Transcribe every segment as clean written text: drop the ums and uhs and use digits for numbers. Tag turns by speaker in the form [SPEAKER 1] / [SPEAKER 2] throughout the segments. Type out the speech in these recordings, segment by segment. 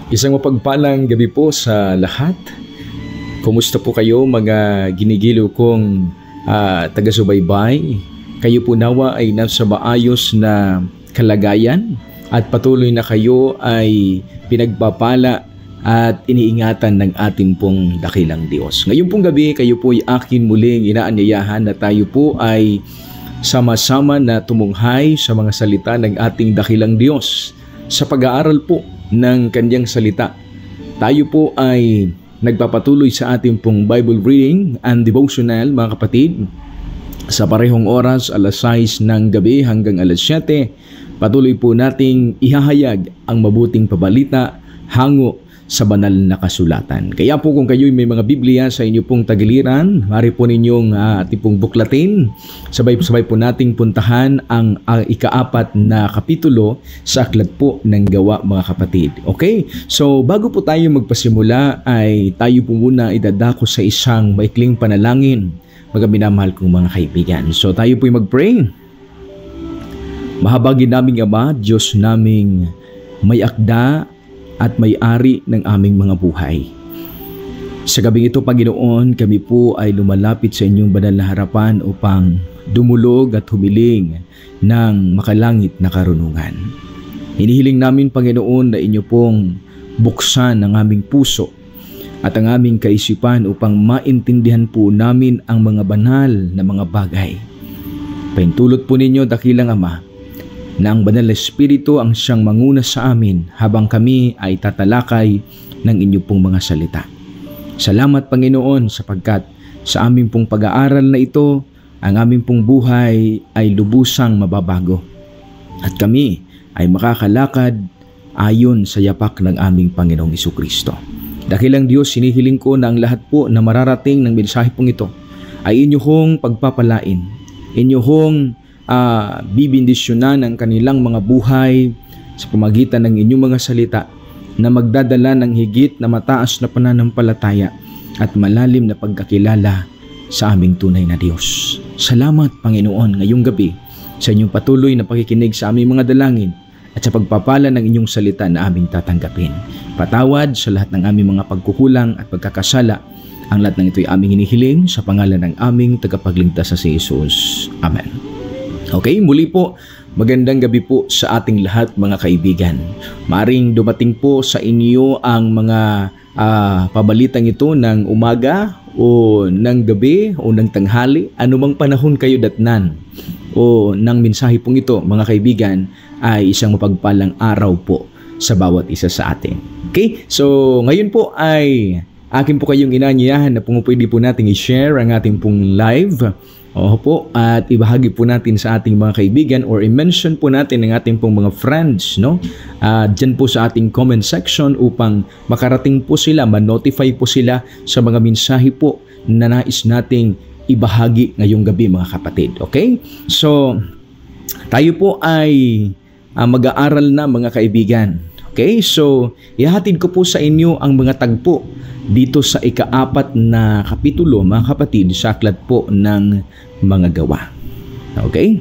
[SPEAKER 1] Isang mapagpalang gabi po sa lahat. Kumusta po kayo mga ginigiliw kong taga-subaybay? Kayo po nawa ay nasa maayos na kalagayan at patuloy na kayo ay pinagpapala at iniingatan ng ating pong dakilang Diyos. Ngayon pong gabi, kayo po ay akin muling inaanyayahan na tayo po ay sama-sama na tumunghay sa mga salita ng ating dakilang Diyos sa pag-aaral po ng kanyang salita. Tayo po ay nagpapatuloy sa ating pong Bible reading and devotional, mga kapatid, sa parehong oras, alas 6 ng gabi hanggang alas 7. Patuloy po nating ihahayag ang mabuting pabalita hango sa banal na kasulatan. Kaya po kung kayo'y may mga Biblia sa inyo pong tagiliran, maaari po ninyong ating pong buklatin. Sabay-sabay po nating puntahan ang ika-4 na kapitulo sa aklat po ng Gawa, mga kapatid. Okay? So bago po tayo magpasimula ay tayo po muna idadako sa isang maikling panalangin, mga minamahal kong mga kaibigan. So tayo po'y mag-pray. Mahabagin naming Ama, Diyos naming may akda at may-ari ng aming mga buhay. Sa gabing ito, Panginoon, kami po ay lumalapit sa inyong banal na harapan upang dumulog at humiling ng makalangit na karunungan. Hinihiling namin, Panginoon, na inyo pong buksan ang aming puso at ang aming kaisipan upang maintindihan po namin ang mga banal na mga bagay. Paintulot po ninyo, dakilang Ama, na ang banal na Espiritu ang siyang manguna sa amin habang kami ay tatalakay ng inyo pong mga salita. Salamat, Panginoon, sapagkat sa aming pong pag-aaral na ito, ang aming pong buhay ay lubusang mababago at kami ay makakalakad ayon sa yapak ng aming Panginoong Jesucristo. Dakilang Diyos, sinihiling ko na ang lahat po na mararating ng mensahe pong ito ay inyong pagpapalain, inyong bibindisyonan ang kanilang mga buhay sa pamagitan ng inyong mga salita na magdadala ng higit na mataas na pananampalataya at malalim na pagkakilala sa aming tunay na Diyos. Salamat, Panginoon, ngayong gabi sa inyong patuloy na pakikinig sa aming mga dalangin at sa pagpapala ng inyong salita na aming tatanggapin. Patawad sa lahat ng aming mga pagkukulang at pagkakasala. Ang lahat ng ito'y aming hinihiling sa pangalan ng aming tagapagligtas na si Jesus. Amen. Okay, muli po, magandang gabi po sa ating lahat, mga kaibigan. Maaring dumating po sa inyo ang mga pabalitang ito ng umaga o ng gabi o ng tanghali, anumang panahon kayo datnan o ng mensahe pong ito, mga kaibigan, ay isang mapagpalang araw po sa bawat isa sa atin. Okay, so ngayon po ay akin po kayong inaanyayahan na pwede po natin i-share ang ating pong live. Opo, at ibahagi po natin sa ating mga kaibigan or i-mention po natin ng ating pong mga friends, no? Dyan po sa ating comment section upang makarating po sila, ma-notify po sila sa mga mensahe po na nais nating ibahagi ngayong gabi, mga kapatid. Okay? So, tayo po ay mag-aaral na, mga kaibigan. Okay? So, ihahatid ko po sa inyo ang mga tagpo dito sa ika-4 na kapitulo, mga kapatid, sa aklat po ng mga Gawa. Okay?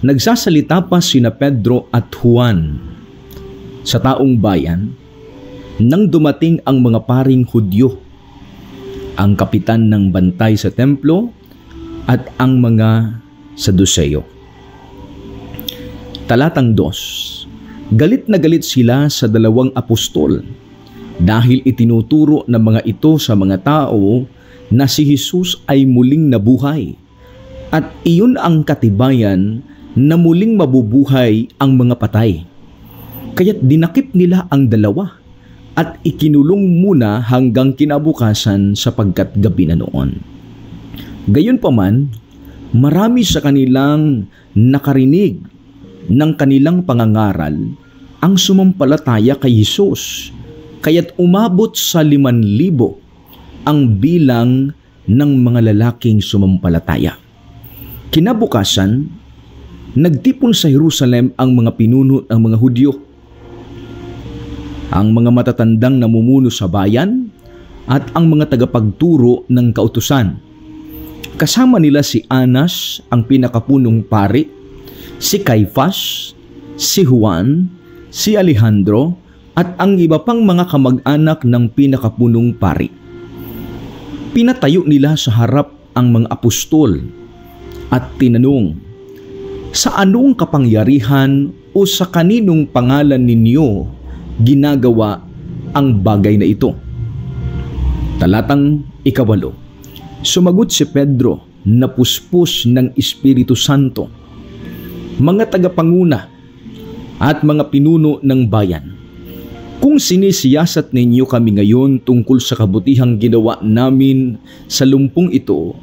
[SPEAKER 1] Nagsasalita pa sina Pedro at Juan sa taong bayan nang dumating ang mga paring Hudyo, ang kapitan ng bantay sa templo at ang mga Saduceo. Talatang 2. Galit na galit sila sa dalawang apostol dahil itinuturo ng mga ito sa mga tao na si Jesus ay muling nabuhay at iyon ang katibayan na muling mabubuhay ang mga patay. Kaya't dinakip nila ang dalawa at ikinulong muna hanggang kinabukasan sapagkat gabi na noon. Gayunpaman, marami sa kanilang nakarinig ng kanilang pangangaral ang sumampalataya kay Jesus, kaya't umabot sa 5,000 ang bilang ng mga lalaking sumampalataya. Kinabukasan, nagtipon sa Jerusalem ang mga pinuno ng mga Hudyo, ang mga matatandang namumuno sa bayan at ang mga tagapagturo ng kautusan. Kasama nila si Anas, ang pinakapunong pari, si Caifás, si Juan, si Alejandro, at ang iba pang mga kamag-anak ng pinakapunong pari. Pinatayo nila sa harap ang mga apostol at tinanong, "Sa anong kapangyarihan o sa kaninong pangalan ninyo ginagawa ang bagay na ito?" Talatang 8. Sumagot si Pedro na puspos ng Espiritu Santo, "Mga tagapanguna at mga pinuno ng bayan, kung sinisiyasat ninyo kami ngayon tungkol sa kabutihang ginawa namin sa lumpong ito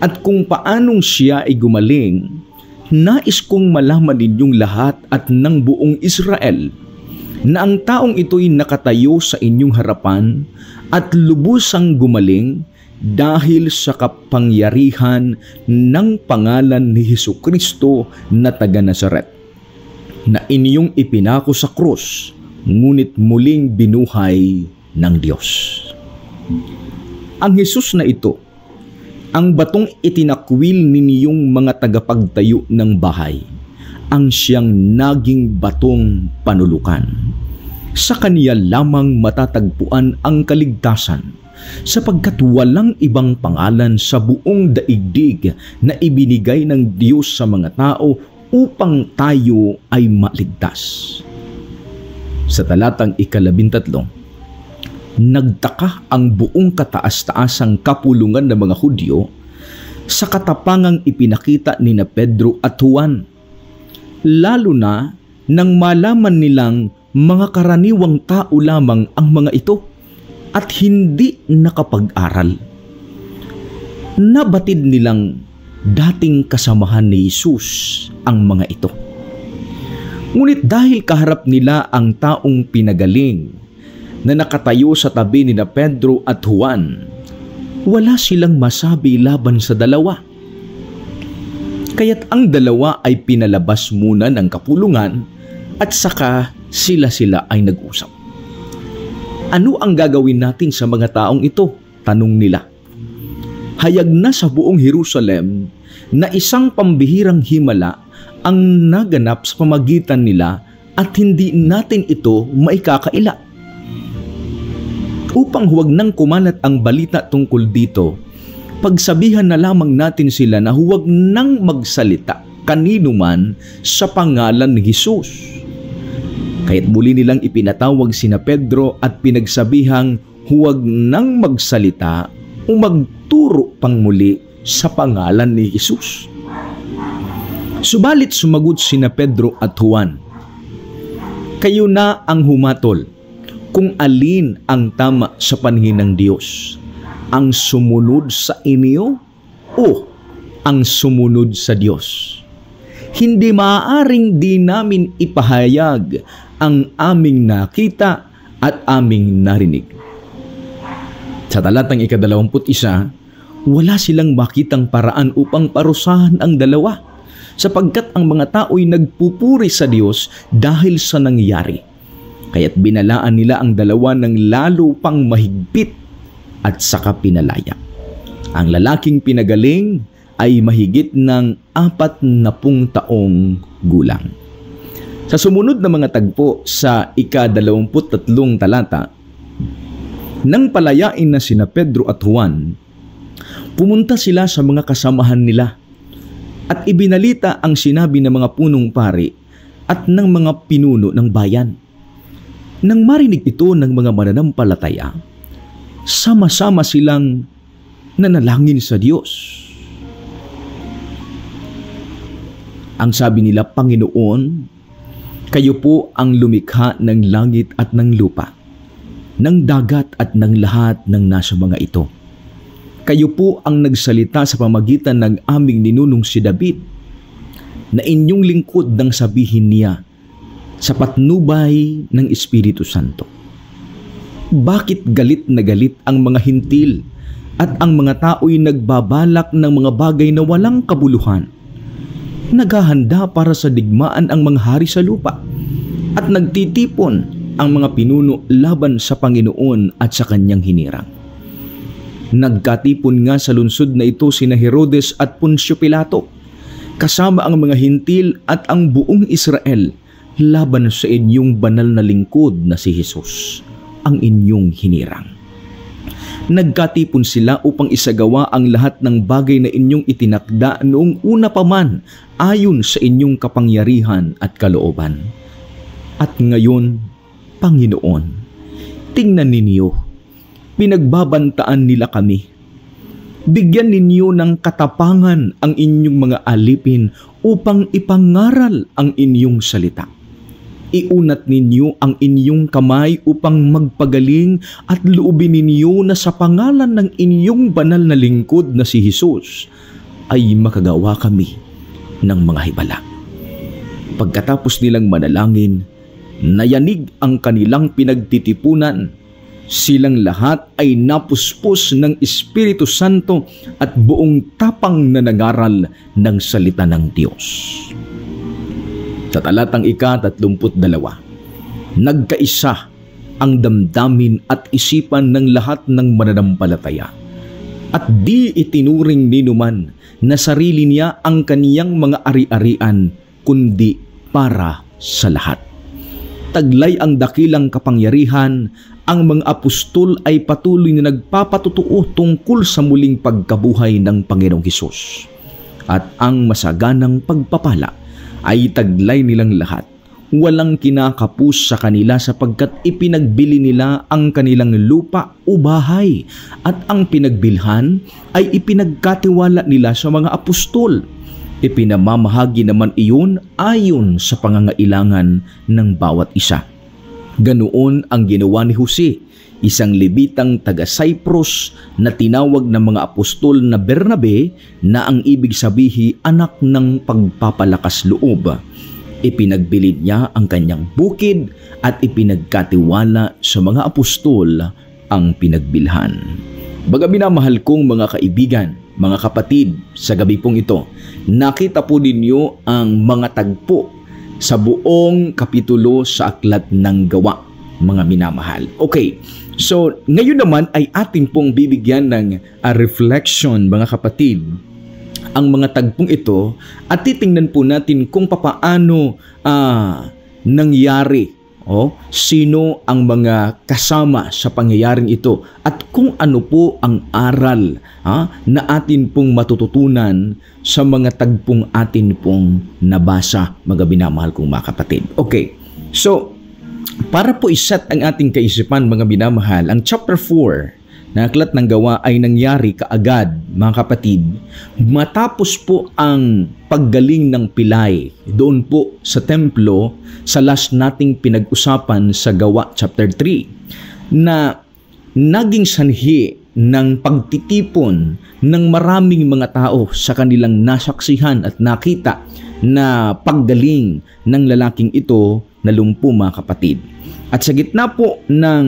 [SPEAKER 1] at kung paanong siya ay gumaling, nais kong malaman ninyong lahat at ng buong Israel na ang taong ito'y nakatayo sa inyong harapan at lubusang gumaling dahil sa kapangyarihan ng pangalan ni Hesukristo na taga Nazaret, na inyong ipinako sa krus, ngunit muling binuhay ng Diyos." Ang Jesus na ito, ang batong itinakwil ninyong mga tagapagtayo ng bahay, ang siyang naging batong panulukan. Sa kaniya lamang matatagpuan ang kaligtasan, sapagkat walang ibang pangalan sa buong daigdig na ibinigay ng Diyos sa mga tao upang tayo ay maligtas. Sa talatang 13, nagtaka ang buong kataas-taasang kapulungan ng mga Hudyo sa katapangang ipinakita ni na Pedro at Juan, lalo na nang malaman nilang mga karaniwang tao lamang ang mga ito at hindi nakapag-aral. Nabatid nilang dating kasamahan ni Jesus ang mga ito. Ngunit dahil kaharap nila ang taong pinagaling na nakatayo sa tabi ni na Pedro at Juan, wala silang masabi laban sa dalawa. Kaya't ang dalawa ay pinalabas muna ng kapulungan at saka sila ay nag-usap. "Ano ang gagawin natin sa mga taong ito?" tanong nila. Hayag na sa buong Jerusalem na isang pambihirang himala ang naganap sa pamagitan nila at hindi natin ito maikakaila. Upang huwag nang kumalat ang balita tungkol dito, pagsabihan na lamang natin sila na huwag nang magsalita kanino man sa pangalan ni Jesus. Kaya't muli nilang ipinatawag sina Pedro at pinagsabihang huwag nang magsalita o magturo pang muli sa pangalan ni Jesus. Subalit sumagot sina Pedro at Juan, "Kayo na ang humatol kung alin ang tama sa paningin ng Diyos, ang sumunod sa inyo o ang sumunod sa Diyos. Hindi maaaring di namin ipahayag ang aming nakita at aming narinig." Sa talatang 21, wala silang makitang paraan upang parusahan ang dalawa, sapagkat ang mga tao'y nagpupuri sa Diyos dahil sa nangyari. Kaya't binalaan nila ang dalawa ng lalo pang mahigpit at saka pinalaya. Ang lalaking pinagaling ay mahigit ng 40 taong gulang. Sa sumunod na mga tagpo sa ika-23 talata, nang palayain na sina Pedro at Juan, pumunta sila sa mga kasamahan nila at ibinalita ang sinabi ng mga punong pari at ng mga pinuno ng bayan. Nang marinig ito ng mga mananampalataya, sama-sama silang nanalangin sa Diyos. Ang sabi nila, "Panginoon, kayo po ang lumikha ng langit at ng lupa, ng dagat at ng lahat ng nasa mga ito. Kayo po ang nagsalita sa pamagitan ng aming ninunong si David, na inyong lingkod nang sabihin niya sa patnubay ng Espiritu Santo. Bakit galit na galit ang mga hintil at ang mga tao'y nagbabalak ng mga bagay na walang kabuluhan? Naghahanda para sa digmaan ang mga hari sa lupa at nagtitipon ang mga pinuno laban sa Panginoon at sa kanyang hinirang. Nagkatipon nga sa lungsod na ito sina Herodes at Poncio Pilato, kasama ang mga hintil at ang buong Israel, laban sa inyong banal na lingkod na si Jesus, ang inyong hinirang. Nagkatipon sila upang isagawa ang lahat ng bagay na inyong itinakda noong una pa man ayon sa inyong kapangyarihan at kalooban. At ngayon, Panginoon, tingnan ninyo, pinagbabantaan nila kami. Bigyan ninyo ng katapangan ang inyong mga alipin upang ipangaral ang inyong salita. Iunat ninyo ang inyong kamay upang magpagaling at loobin ninyo na sa pangalan ng inyong banal na lingkod na si Jesus ay makagawa kami ng mga hibala. Pagkatapos nilang manalangin, nayanig ang kanilang pinagtitipunan. Silang lahat ay napuspos ng Espiritu Santo at buong tapang na nangaral ng salita ng Diyos. Sa talatang ika-32, nagkaisa ang damdamin at isipan ng lahat ng mananampalataya, at di itinuring ni numan na sarili niya ang kaniyang mga ari-arian, kundi para sa lahat. Taglay ang dakilang kapangyarihan, ang mga apostol ay patuloy na nagpapatutuo tungkol sa muling pagkabuhay ng Panginoong Hesus. At ang masaganang pagpapala ay taglay nilang lahat. Walang kinakapus sa kanila sapagkat ipinagbili nila ang kanilang lupa o bahay, at ang pinagbilhan ay ipinagkatiwala nila sa mga apostol. Ipinamamahagi naman iyon ayon sa pangangailangan ng bawat isa. Ganoon ang ginawa ni Jose, isang Levitang taga Cyprus na tinawag ng mga apostol na Bernabe, na ang ibig sabihin anak ng pagpapalakas loob. Ipinagbilid niya ang kanyang bukid at ipinagkatiwala sa mga apostol ang pinagbilhan. Baga minamahal kong mga kaibigan, mga kapatid, sa gabi pong ito, nakita po ninyo ang mga tagpo sa buong kapitulo sa Aklat ng Gawa, mga minamahal. Okay, so ngayon naman ay atin pong bibigyan ng reflection, mga kapatid, ang mga tagpong ito, at titingnan po natin kung papaano nangyari, sino ang mga kasama sa pangyayaring ito, at kung ano po ang aral na atin pong matututunan sa mga tagpong atin pong nabasa, mga binamahal kong mga kapatid. Okay, so para po iset ang ating kaisipan, mga binamahal, ang chapter 4 na Aklat ng Gawa ay nangyari kaagad, mga kapatid, matapos po ang paggaling ng pilay doon po sa templo, sa last nating pinag-usapan sa Gawa chapter 3, na naging sanhi ng pagtitipon ng maraming mga tao sa kanilang nasaksihan at nakita na paggaling ng lalaking ito na lumpo, mga kapatid. At sa gitna po ng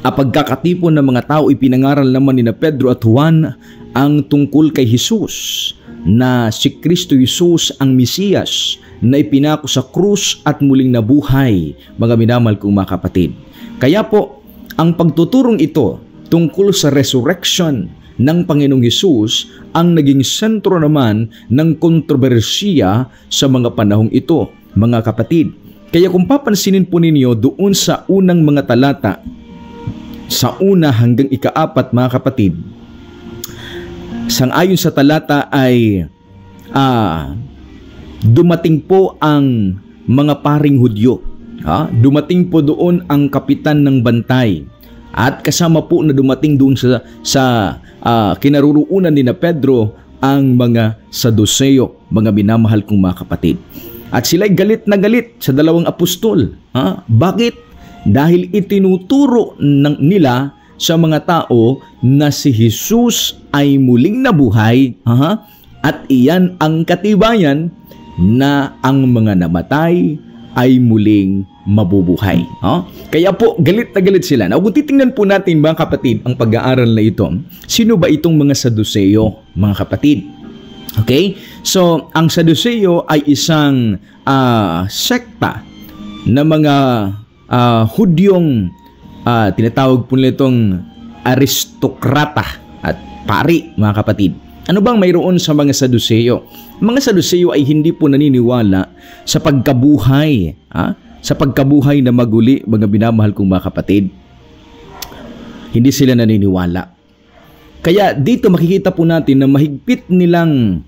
[SPEAKER 1] pagkakatipon ng mga tao, ipinangaral naman ni Pedro at Juan ang tungkol kay Jesus, na si Kristo Jesus ang Mesiyas na ipinako sa krus at muling nabuhay, mga minamahal kong mga kapatid. Kaya po, ang pagtuturong ito tungkol sa resurrection ng Panginoong Jesus ang naging sentro naman ng kontrobersiya sa mga panahong ito, mga kapatid. Kaya kung papansinin po ninyo doon sa unang mga talata, sa una hanggang ika-4, mga kapatid, sangayon sa talata ay dumating po ang mga paring Hudyo. Dumating po doon ang kapitan ng bantay, at kasama po na dumating doon sa kinaruruunan ni Pedro ang mga Saduceo, mga binamahal kong mga kapatid. At sila'y galit na galit sa dalawang apostol. Bakit? Dahil itinuturo nila sa mga tao na si Jesus ay muling nabuhay, at iyan ang katibayan na ang mga namatay ay muling mabubuhay. Kaya po, galit na galit sila. Now, kung titingnan po natin, mga kapatid, ang pag-aaral na ito, sino ba itong mga Saduceo, mga kapatid? Okay? So, ang Saduceo ay isang sekta na mga Hudyong tinatawag po nila itong aristokrata at pari, mga kapatid. Ano bang mayroon sa mga Saduceo? Mga Saduceo ay hindi po naniniwala sa pagkabuhay, sa pagkabuhay na maguli, mga binamahal kong mga kapatid. Hindi sila naniniwala. Kaya dito makikita po natin na mahigpit nilang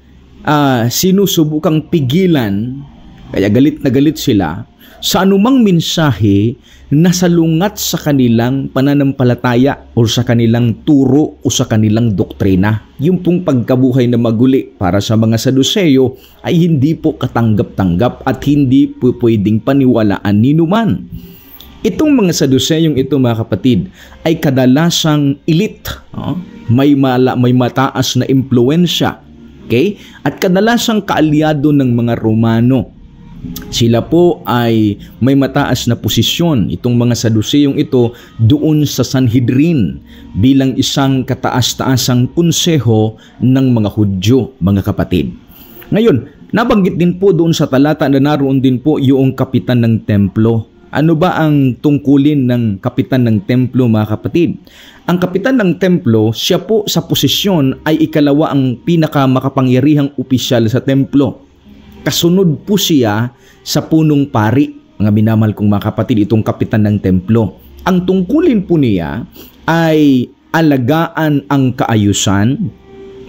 [SPEAKER 1] sinusubukang pigilan, kaya galit na galit sila sa anumang mensahe na salungat sa kanilang pananampalataya o sa kanilang turo o sa kanilang doktrina. Yung pong pagkabuhay na maguli para sa mga Saduceo ay hindi po katanggap-tanggap at hindi po pwedeng paniwalaan ni numan. Itong mga Saduceong ito, mga kapatid, ay kadalasang elite, may mataas na impluensya, okay? At kadalasang kaalyado ng mga Romano. Sila po ay may mataas na posisyon, itong mga Saduceong ito, doon sa Sanhedrin bilang isang kataas-taasang konseho ng mga Hudyo, mga kapatid. Ngayon, nabanggit din po doon sa talata na naroon din po yung kapitan ng templo. Ano ba ang tungkulin ng kapitan ng templo, mga kapatid? Ang kapitan ng templo, siya po sa posisyon ay ikalawa ang pinakamakapangyarihang opisyal sa templo. Kasunod po siya sa punong pari, mga minamahal kong mga kapatid, itong kapitan ng templo. Ang tungkulin po niya ay alagaan ang kaayusan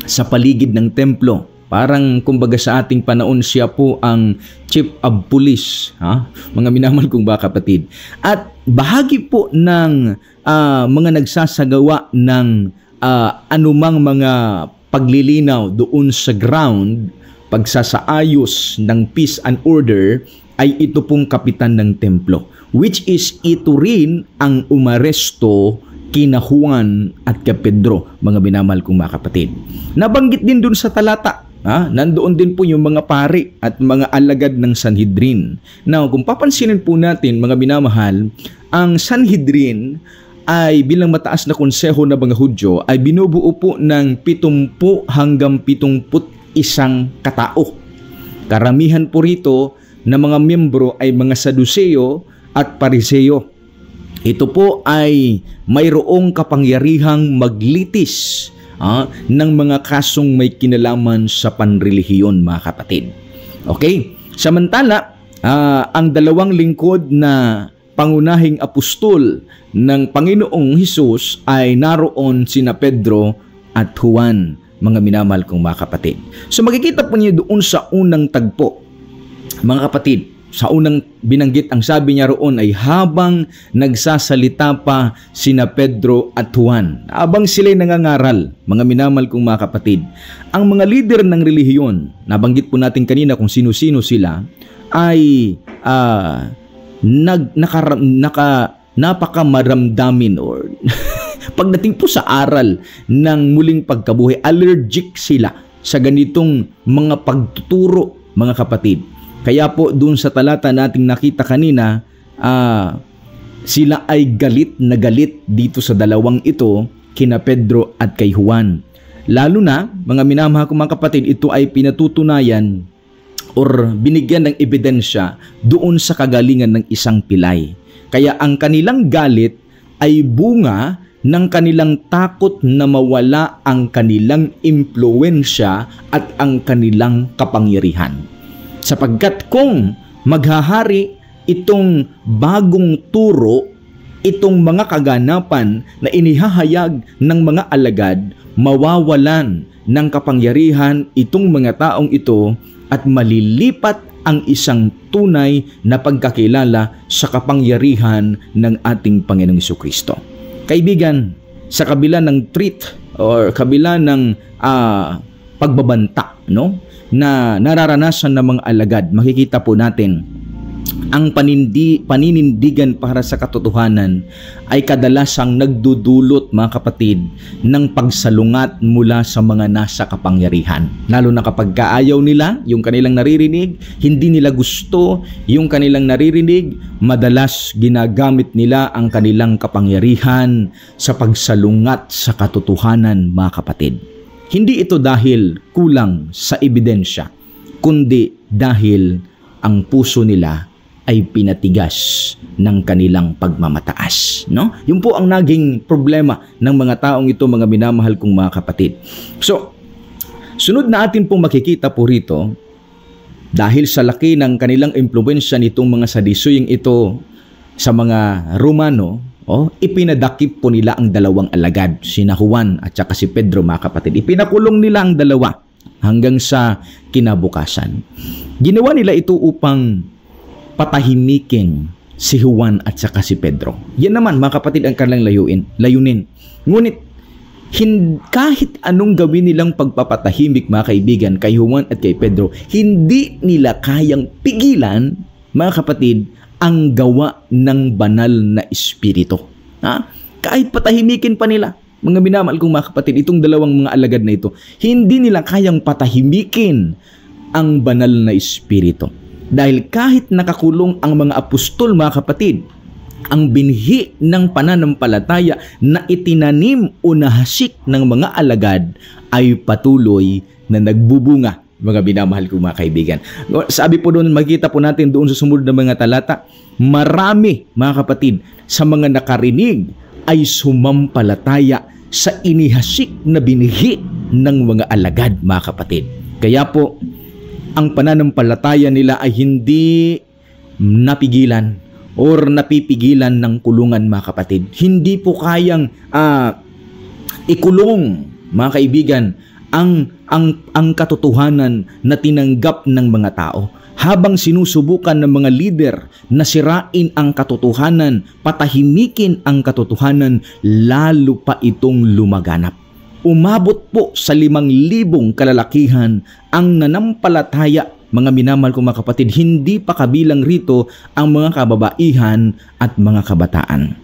[SPEAKER 1] sa paligid ng templo. Parang kumbaga sa ating panahon siya po ang chief of police, mga minamahal kong mga kapatid. At bahagi po ng mga nagsasagawa ng anumang mga paglilinaw doon sa ground, pagsasaayos ng peace and order, ay ito pong kapitan ng templo, which is ito rin ang umaresto kina Juan at kay Pedro, mga minamahal kong mga kapatid. Nabanggit din dun sa talata, nandoon din po yung mga pari at mga alagad ng Sanhedrin. Now, kung papansinin po natin, mga minamahal, ang Sanhedrin ay bilang mataas na konseho ng mga Hudyo ay binubuo po ng 70 hanggang 71 katao. Karamihan po rito na mga miyembro ay mga Saduceo at Pariseo. Ito po ay mayroong kapangyarihang maglitis ng mga kasong may kinalaman sa panrelihiyon, mga kapatid. Okay? Samantala, ang dalawang lingkod na pangunahing apostol ng Panginoong Hesus ay naroon sina Pedro at Juan, mga minamahal kong mga kapatid. So makikita po niyo doon sa unang tagpo, mga kapatid, sa unang binanggit, ang sabi niya roon ay habang nagsasalita pa sina Pedro at Juan, habang sila'y nangangaral, mga minamahal kong mga kapatid, ang mga lider ng relihiyon, nabanggit po natin kanina kung sino-sino sila, ay napakamaramdamin or pagdating po sa aral ng muling pagkabuhay, allergic sila sa ganitong mga pagtuturo, mga kapatid. Kaya po dun sa talata nating nakita kanina, sila ay galit na galit dito sa dalawang ito, kina Pedro at kay Juan. Lalo na, mga minamahal kong mga kapatid, ito ay pinatutunayan or binigyan ng ebidensya doon sa kagalingan ng isang pilay. Kaya ang kanilang galit ay bunga ng kanilang takot na mawala ang kanilang impluensya at ang kanilang kapangyarihan. Sapagkat kung maghahari itong bagong turo, itong mga kaganapan na inihahayag ng mga alagad, mawawalan ng kapangyarihan itong mga taong ito at malilipat ang isang tunay na pagkakilala sa kapangyarihan ng ating Panginoong Jesucristo. Kaibigan, sa kabila ng treat or kabila ng pagbabanta, na nararanasan ng mga alagad, makikita po natin ang paninindigan para sa katotohanan ay kadalasang nagdudulot, mga kapatid, ng pagsalungat mula sa mga nasa kapangyarihan. Lalo na kapag kaayaw nila yung kanilang naririnig, hindi nila gusto yung kanilang naririnig, madalas ginagamit nila ang kanilang kapangyarihan sa pagsalungat sa katotohanan, mga kapatid. Hindi ito dahil kulang sa ebidensya, kundi dahil ang puso nila ay pinatigas ng kanilang pagmamataas. Yun po ang naging problema ng mga taong ito, mga minamahal kong mga kapatid. So, Sunod na atin pong makikita po rito, dahil sa laki ng kanilang impluwensya nitong mga Saduseyong ito sa mga Romano, ipinadakip po nila ang dalawang alagad, sina Juan at saka si Pedro, mga kapatid. Ipinakulong nila ang dalawa hanggang sa kinabukasan. Ginawa nila ito upang patahimikin si Juan at saka si Pedro. Yan naman, mga kapatid, ang kanilang layunin. Ngunit kahit anong gawin nilang pagpapatahimik, mga kaibigan, kay Juan at kay Pedro, hindi nila kayang pigilan, mga kapatid, ang gawa ng banal na espiritu. Kahit patahimikin pa nila, mga minamahal kong mga kapatid, itong dalawang mga alagad na ito, hindi nila kayang patahimikin ang banal na espiritu. Dahil kahit nakakulong ang mga apostol, mga kapatid, ang binhi ng pananampalataya na itinanim o nahasik ng mga alagad ay patuloy na nagbubunga, mga binamahal ko mga kaibigan. Sabi po doon, makikita po natin doon sa sumunod na mga talata, marami, mga kapatid, sa mga nakarinig ay sumampalataya sa inihasik na binhi ng mga alagad, mga kapatid. Kaya po, ang pananampalataya nila ay hindi napigilan or napipigilan ng kulungan, mga kapatid. Hindi po kayang ikulong, mga kaibigan, ang katotohanan na tinanggap ng mga tao. Habang sinusubukan ng mga lider na sirain ang katotohanan, patahimikin ang katotohanan, lalo pa itong lumaganap. Umabot po sa 5,000 kalalakihan ang nanampalataya, mga minamahal kong mga kapatid. Hindi pa kabilang rito ang mga kababaihan at mga kabataan.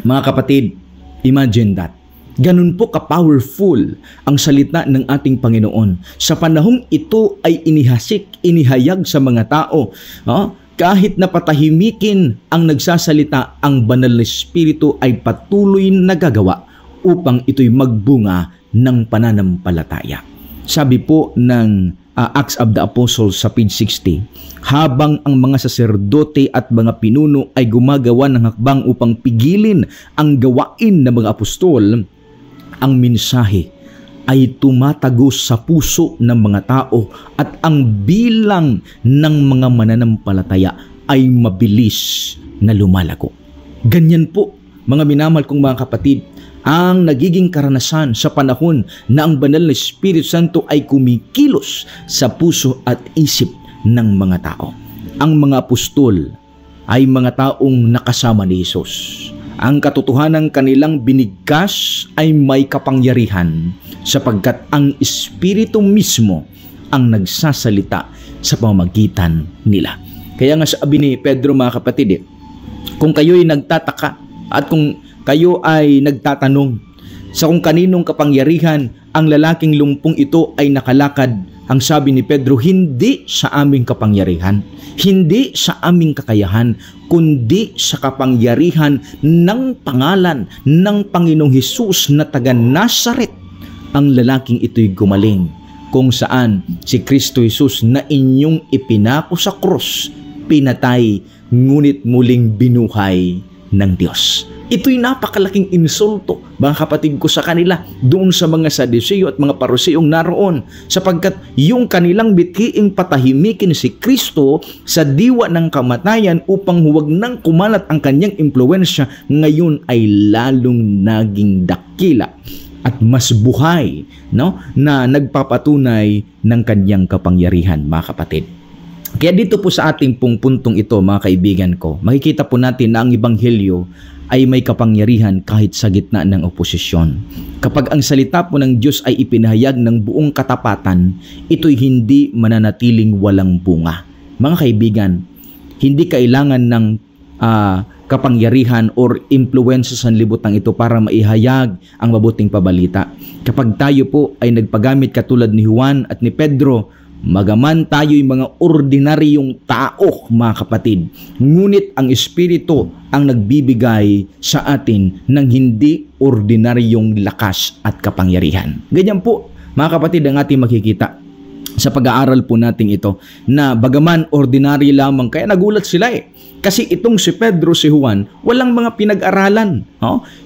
[SPEAKER 1] Mga kapatid, imagine that. Ganun po ka-powerful ang salita ng ating Panginoon. Sa panahong ito ay inihayag sa mga tao. Kahit na patahimikin ang nagsasalita, ang banal na espiritu ay patuloy na gagawa upang ito'y magbunga ng pananampalataya. Sabi po ng Acts of the Apostles sa page 60, habang ang mga saserdote at mga pinuno ay gumagawa ng hakbang upang pigilin ang gawain ng mga apostol, ang mensahe ay tumatagos sa puso ng mga tao at ang bilang ng mga mananampalataya ay mabilis na lumalago. Ganyan po, mga minamahal kong mga kapatid, ang nagiging karanasan sa panahon na ang banal na Espiritu Santo ay kumikilos sa puso at isip ng mga tao. Ang mga apostol ay mga taong nakasama ni Jesus. Ang katotohanan kanilang binigkas ay may kapangyarihan sapagkat ang Espiritu mismo ang nagsasalita sa pamamagitan nila. Kaya nga sabi ni Pedro, mga kapatid, kung kayo'y nagtataka at kung kayo ay nagtatanong sa kung kaninong kapangyarihan ang lalaking lumpong ito ay nakalakad, ang sabi ni Pedro, hindi sa aming kapangyarihan, hindi sa aming kakayahan, kundi sa kapangyarihan ng pangalan ng Panginoong Hesus na taga Nazaret. Ang lalaking ito'y gumaling, kung saan si Kristo Jesus na inyong ipinako sa krus, pinatay, ngunit muling binuhay ng Diyos. Ito'y napakalaking insulto, mga kapatid ko, sa kanila doon sa mga Saduceo at mga Pariseyong naroon, sapagkat yung kanilang bithiing patahimikin si Kristo sa diwa ng kamatayan upang huwag nang kumalat ang kanyang impluwensya, ngayon ay lalong naging dakila at mas buhay, na nagpapatunay ng kanyang kapangyarihan, mga kapatid. Kaya dito po sa ating pong puntong ito, mga kaibigan ko, makikita po natin na ang Ebanghelyo ay may kapangyarihan kahit sa gitna ng oposisyon. Kapag ang salita po ng Diyos ay ipinahayag ng buong katapatan, ito'y hindi mananatiling walang bunga. Mga kaibigan, hindi kailangan ng kapangyarihan or influence sa sanlibutan ito para maihayag ang mabuting pabalita. Kapag tayo po ay nagpagamit katulad ni Juan at ni Pedro, magaman tayo'y mga ordinaryong tao, mga kapatid, ngunit ang Espiritu ang nagbibigay sa atin ng hindi ordinaryong lakas at kapangyarihan. Ganyan po, mga kapatid, ang ating makikita. sa pag-aaral po natin ito na bagaman ordinary lamang, kaya nagulat sila kasi itong si Pedro, si Juan, walang mga pinag-aralan.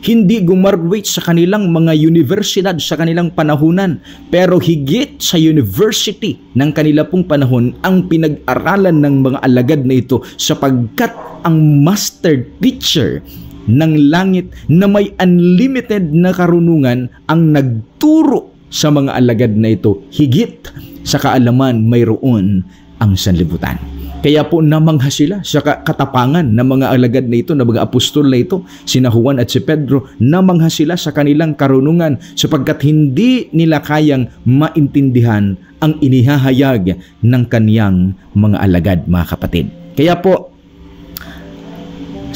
[SPEAKER 1] Hindi gumraduate sa kanilang mga universidad sa kanilang panahunan. Pero higit sa university ng kanila pong panahon ang pinag-aralan ng mga alagad na ito, sapagkat ang master teacher ng langit na may unlimited na karunungan ang nagturo sa mga alagad na ito. Higit sa kaalaman mayroon ang sanlibutan. Kaya po namangha sila sa katapangan ng mga alagad na ito, ng mga apostol na ito, sina Juan at si Pedro. Namangha sila sa kanilang karunungan sapagkat hindi nila kayang maintindihan ang inihahayag ng kaniyang mga alagad, mga kapatid. Kaya po,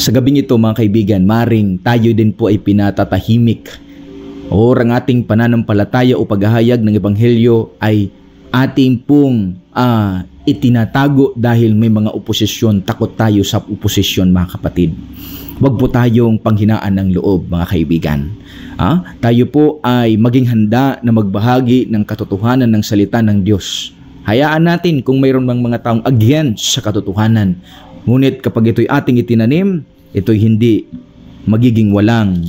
[SPEAKER 1] sa gabing ito, mga kaibigan, maring tayo din po ay pinatatahimik o ang ating pananampalataya o paghahayag ng Ebanghelyo ay ating pong itinatago dahil may mga oposisyon. Takot tayo sa oposisyon, mga kapatid. Huwag po tayong panghinaan ng loob, mga kaibigan. Tayo po ay maging handa na magbahagi ng katotohanan ng salita ng Diyos. Hayaan natin kung mayroon mang mga taong against sa katotohanan. Ngunit kapag ito'y ating itinanim, ito'y hindi magiging walang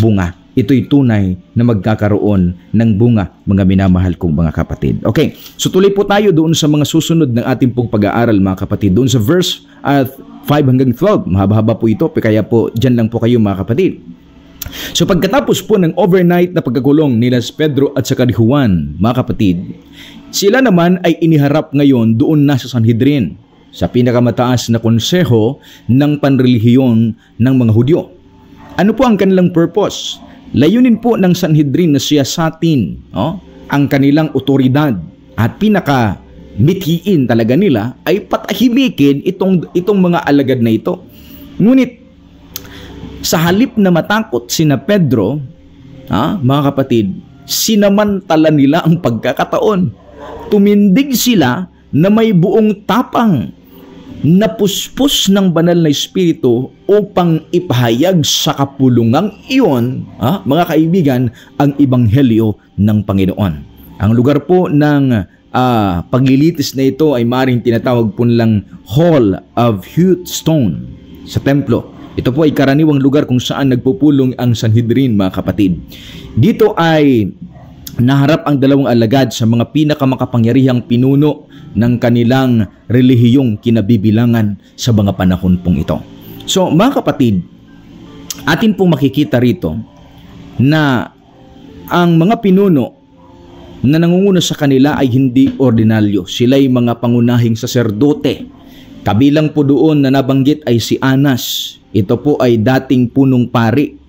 [SPEAKER 1] bunga. Ito'y tunay na magkakaroon ng bunga, mga minamahal kong mga kapatid. Okay, so tuloy po tayo doon sa mga susunod ng ating pong pag-aaral, mga kapatid. Doon sa verse 5 hanggang 12, mahaba-haba po ito, kaya po dyan lang po kayo, mga kapatid. So pagkatapos po ng overnight na pagkakulong nila Pedro at saka ni Juan, mga kapatid, sila naman ay iniharap ngayon doon na sa Sanhedrin, sa pinakamataas na konseho ng panrelihiyon ng mga Hudyo. Ano po ang kanilang purpose? Layunin po ng Sanhedrin na siyasatin ang kanilang otoridad at pinaka-mithiin talaga nila ay patahimikin itong mga alagad na ito. Ngunit sa halip na matakot sina Pedro, mga kapatid, sinamantala nila ang pagkakataon. Tumindig sila na may buong tapang, napuspos ng banal na espiritu upang ipahayag sa kapulungang iyon, mga kaibigan, ang ebanghelyo ng Panginoon. Ang lugar po ng paglilitis na ito ay maring tinatawag po nilang Hall of Hewn Stone sa templo. Ito po ay karaniwang lugar kung saan nagpupulong ang Sanhedrin, mga kapatid. Dito ay naharap ang dalawang alagad sa mga pinakamakapangyarihang pinuno ng kanilang relihiyong kinabibilangan sa mga panahon pong ito. So, mga kapatid, atin pong makikita rito na ang mga pinuno na nangunguna sa kanila ay hindi ordinaryo. Sila'y mga pangunahing saserdote. Kabilang po doon na nabanggit ay si Anas. Ito po ay dating punong pari.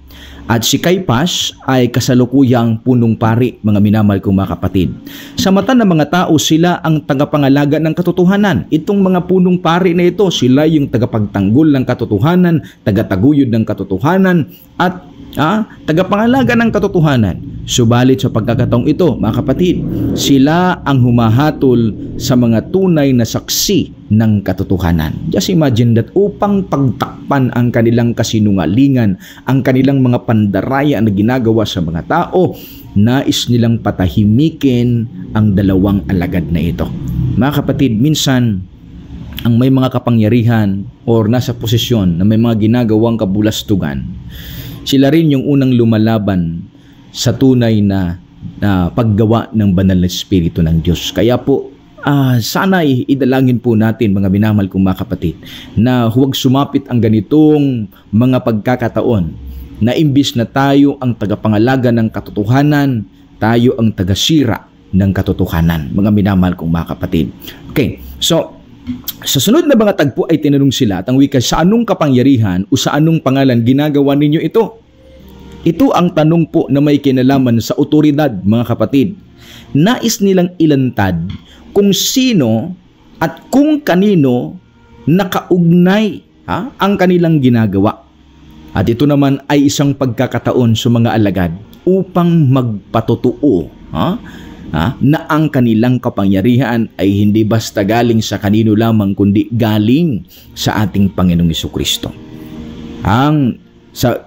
[SPEAKER 1] At si Caiphas ay kasalukuyang punong pari, mga minamahal kong mga kapatid. Sa mata ng mga tao, sila ang tagapangalaga ng katotohanan. Itong mga punong pari na ito, sila yung tagapagtanggol ng katotohanan, tagataguyod ng katotohanan, at tagapangalaga ng katotohanan. Subalit sa pagkakataong ito, mga kapatid, sila ang humahatol sa mga tunay na saksi ng katotohanan. Just imagine that upang pagtakpan ang kanilang kasinungalingan, ang kanilang mga pandaraya na ginagawa sa mga tao, nais nilang patahimikin ang dalawang alagad na ito. Mga kapatid, minsan ang may mga kapangyarihan or nasa posisyon na may mga ginagawang kabulastugan, sila rin yung unang lumalaban sa tunay na paggawa ng banal na espiritu ng Diyos. Kaya po, sana idalangin po natin, mga minamahal kong mga kapatid, na huwag sumapit ang ganitong mga pagkakataon na imbis na tayo ang tagapangalaga ng katotohanan, tayo ang tagasira ng katotohanan, mga minamahal kong mga kapatid. Okay, so sa sunod na mga tagpo ay tinanong sila at ang wika, sa anong kapangyarihan o sa anong pangalan ginagawa ninyo ito? Ito ang tanong po na may kinalaman sa otoridad, mga kapatid. Nais nilang ilantad kung sino at kung kanino nakaugnay ang kanilang ginagawa. At ito naman ay isang pagkakataon sa mga alagad upang magpatotoo na ang kanilang kapangyarihan ay hindi basta galing sa kanino lamang, kundi galing sa ating Panginoong Jesucristo.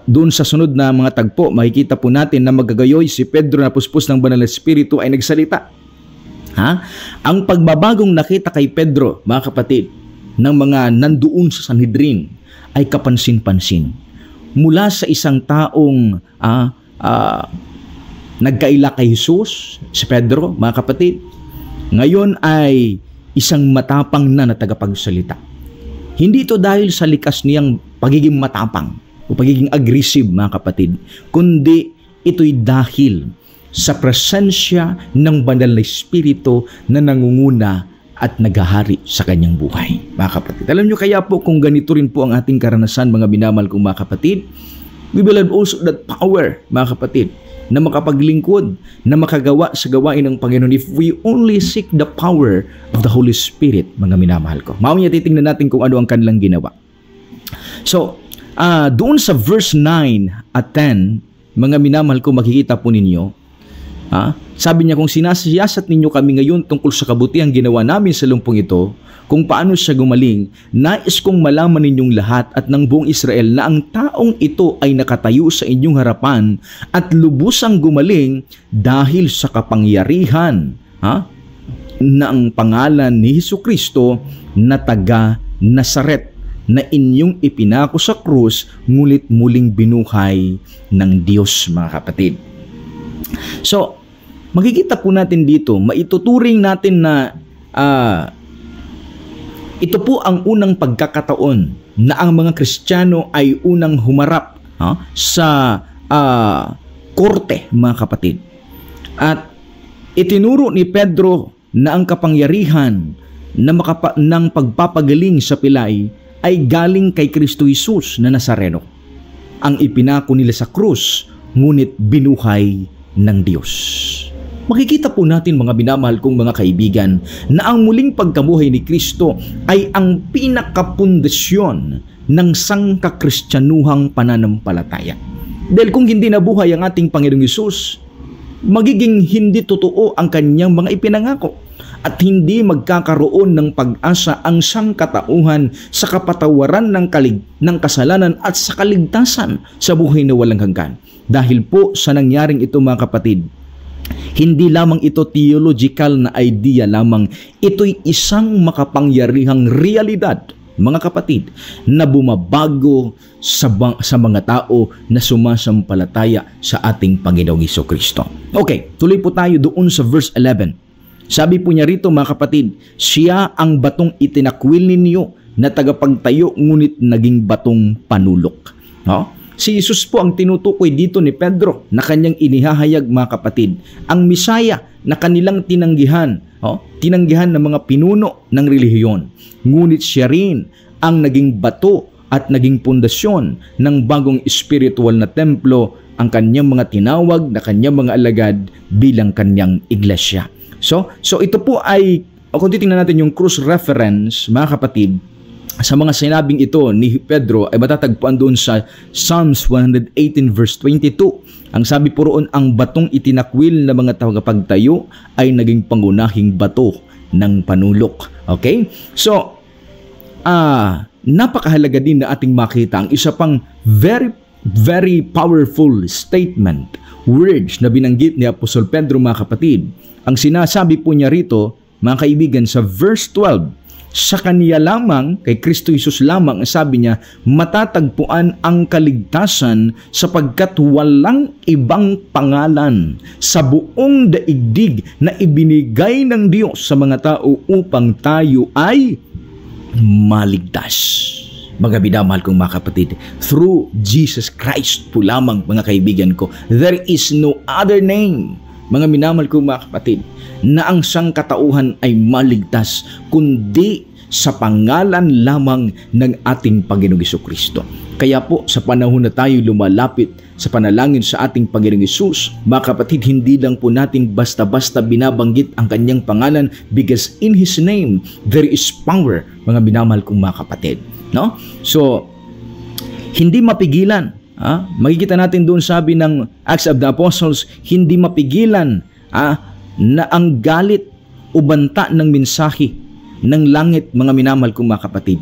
[SPEAKER 1] Doon sa sunod na mga tagpo, makikita po natin na magagayoy si Pedro na puspos ng banal na espiritu ay nagsalita. Ha? Ang pagbabagong nakita kay Pedro, mga kapatid, ng mga nandoon sa Sanhedrin ay kapansin-pansin. Mula sa isang taong nagkaila kay Jesus, si Pedro, mga kapatid, ngayon ay isang matapang na tagapagsalita. Hindi ito dahil sa likas niyang pagiging matapang o pagiging aggressive, mga kapatid, kundi ito'y dahil sa presensya ng banal na Espiritu na nangunguna at naghahari sa kanyang buhay, mga kapatid. Alam nyo, kaya po kung ganito rin po ang ating karanasan, mga minamahal kong mga kapatid, we will have also that power, mga kapatid, na makapaglingkod, na makagawa sa gawain ng Panginoon if we only seek the power of the Holy Spirit, mga minamahal ko. Mamaya titingnan natin kung ano ang kanilang ginawa. So, doon sa verse 9 at 10, mga minamahal ko, makikita po ninyo, sabi niya, kung sinasiyasat ninyo kami ngayon tungkol sa kabutihang ginawa namin sa lumpong ito, kung paano siya gumaling, nais kong malaman ninyong lahat at ng buong Israel na ang taong ito ay nakatayo sa inyong harapan at lubusang gumaling dahil sa kapangyarihan na ang pangalan ni Hesukristo na taga Nazaret na inyong ipinako sa krus, ngulit muling binuhay ng Diyos, mga kapatid. So, makikita po natin dito, maituturing natin na ito po ang unang pagkakataon na ang mga Kristiyano ay unang humarap sa korte, mga kapatid. At itinuro ni Pedro na ang kapangyarihan ng pagpapagaling sa pilay ay galing kay Kristo Jesus na Nazareno. Ang ipinako nila sa krus, ngunit binuhay ng Diyos. Makikita po natin, mga minamahal kong mga kaibigan, na ang muling pagkabuhay ni Kristo ay ang pinakapundasyon ng sangkakristyanuhang pananampalataya. Dahil kung hindi nabuhay ang ating Panginoong Hesus, magiging hindi totoo ang kanyang mga ipinangako at hindi magkakaroon ng pag-asa ang sangkatauhan sa kapatawaran ng kasalanan at sa kaligtasan sa buhay na walang hanggan. Dahil po sa nangyaring ito, mga kapatid, hindi lamang ito theological na idea lamang, ito'y isang makapangyarihang realidad, mga kapatid, na bumabago sa mga tao na sumasampalataya sa ating Panginoong Hesukristo. Okay, tuloy po tayo doon sa verse 11. Sabi po niya rito, mga kapatid, siya ang batong itinakwil ninyo na tagapagtayo, ngunit naging batong panulok. Si Jesus po ang tinutukoy dito ni Pedro na kanyang inihahayag, mga kapatid. Ang Misaya na kanilang tinanggihan ng mga pinuno ng relihiyon. Ngunit siya rin ang naging bato at naging pundasyon ng bagong spiritual na templo, ang kanyang mga tinawag na kanyang mga alagad bilang kanyang iglesia. So ito po ay, kung titingnan natin yung cross reference, mga kapatid, sa mga sinabing ito ni Pedro ay matatagpuan doon sa Psalms 118 verse 22. Ang sabi po roon, ang batong itinakwil na mga tagapagtayo ay naging pangunahing bato ng panulok. Okay? So, napakahalaga din na ating makita ang isa pang very, very powerful statement, words na binanggit ni Apostol Pedro, mga kapatid. Ang sinasabi po niya rito, mga kaibigan, sa verse 12, sa kaniya lamang, kay Kristo Jesus lamang, sabi niya, matatagpuan ang kaligtasan sapagkat walang ibang pangalan sa buong daigdig na ibinigay ng Diyos sa mga tao upang tayo ay maligtas. Mga minamahal kong mga kapatid, through Jesus Christ po lamang, mga kaibigan ko, there is no other name, mga minamahal kong mga kapatid, na ang sangkatauhan ay maligtas kundi sa pangalan lamang ng ating Panginoong Hesukristo. Kaya po, sa panahon na tayo lumalapit sa panalangin sa ating Panginoong Hesus, mga kapatid, hindi lang po natin basta-basta binabanggit ang kanyang pangalan, because in His name there is power, mga minamahal kong mga kapatid. No? So, hindi mapigilan. Makikita natin doon, sabi ng Acts of the Apostles, hindi mapigilan na ang galit o banta ng mensahe ng langit, mga minamahal kong mga kapatid.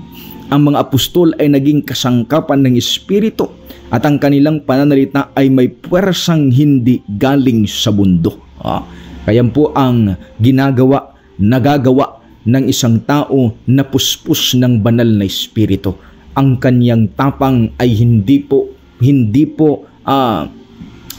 [SPEAKER 1] Ang mga apostol ay naging kasangkapan ng Espiritu at ang kanilang pananalita ay may puwersang hindi galing sa mundo. Kaya po ang nagagawa ng isang tao na puspos ng banal na espiritu. Ang kanyang tapang ay hindi po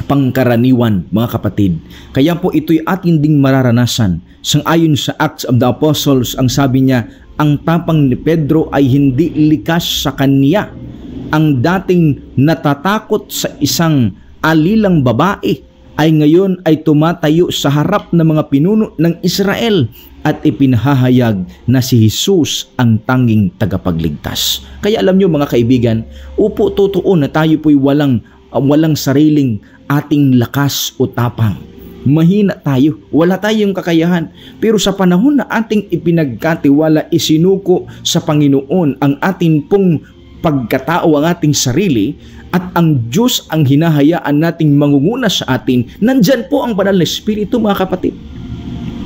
[SPEAKER 1] pangkaraniwan, mga kapatid. Kaya po ito'y atin ding mararanasan. Sangayon sa Acts of the Apostles, ang sabi niya, ang tapang ni Pedro ay hindi likas sa kanya. Ang dating natatakot sa isang alilang babae ay ngayon ay tumatayo sa harap ng mga pinuno ng Israel at ipinahahayag na si Jesus ang tanging tagapagligtas. Kaya alam nyo mga kaibigan, upo totoo na tayo po'y walang sariling ating lakas o tapang. Mahina tayo, wala tayong kakayahan. Pero sa panahon na ating ipinagkatiwala, isinuko sa Panginoon ang ating pong pagkatao, ang ating sarili, at ang Diyos ang hinahayaan nating mangunguna sa atin, nandyan po ang banal na Espiritu, mga kapatid.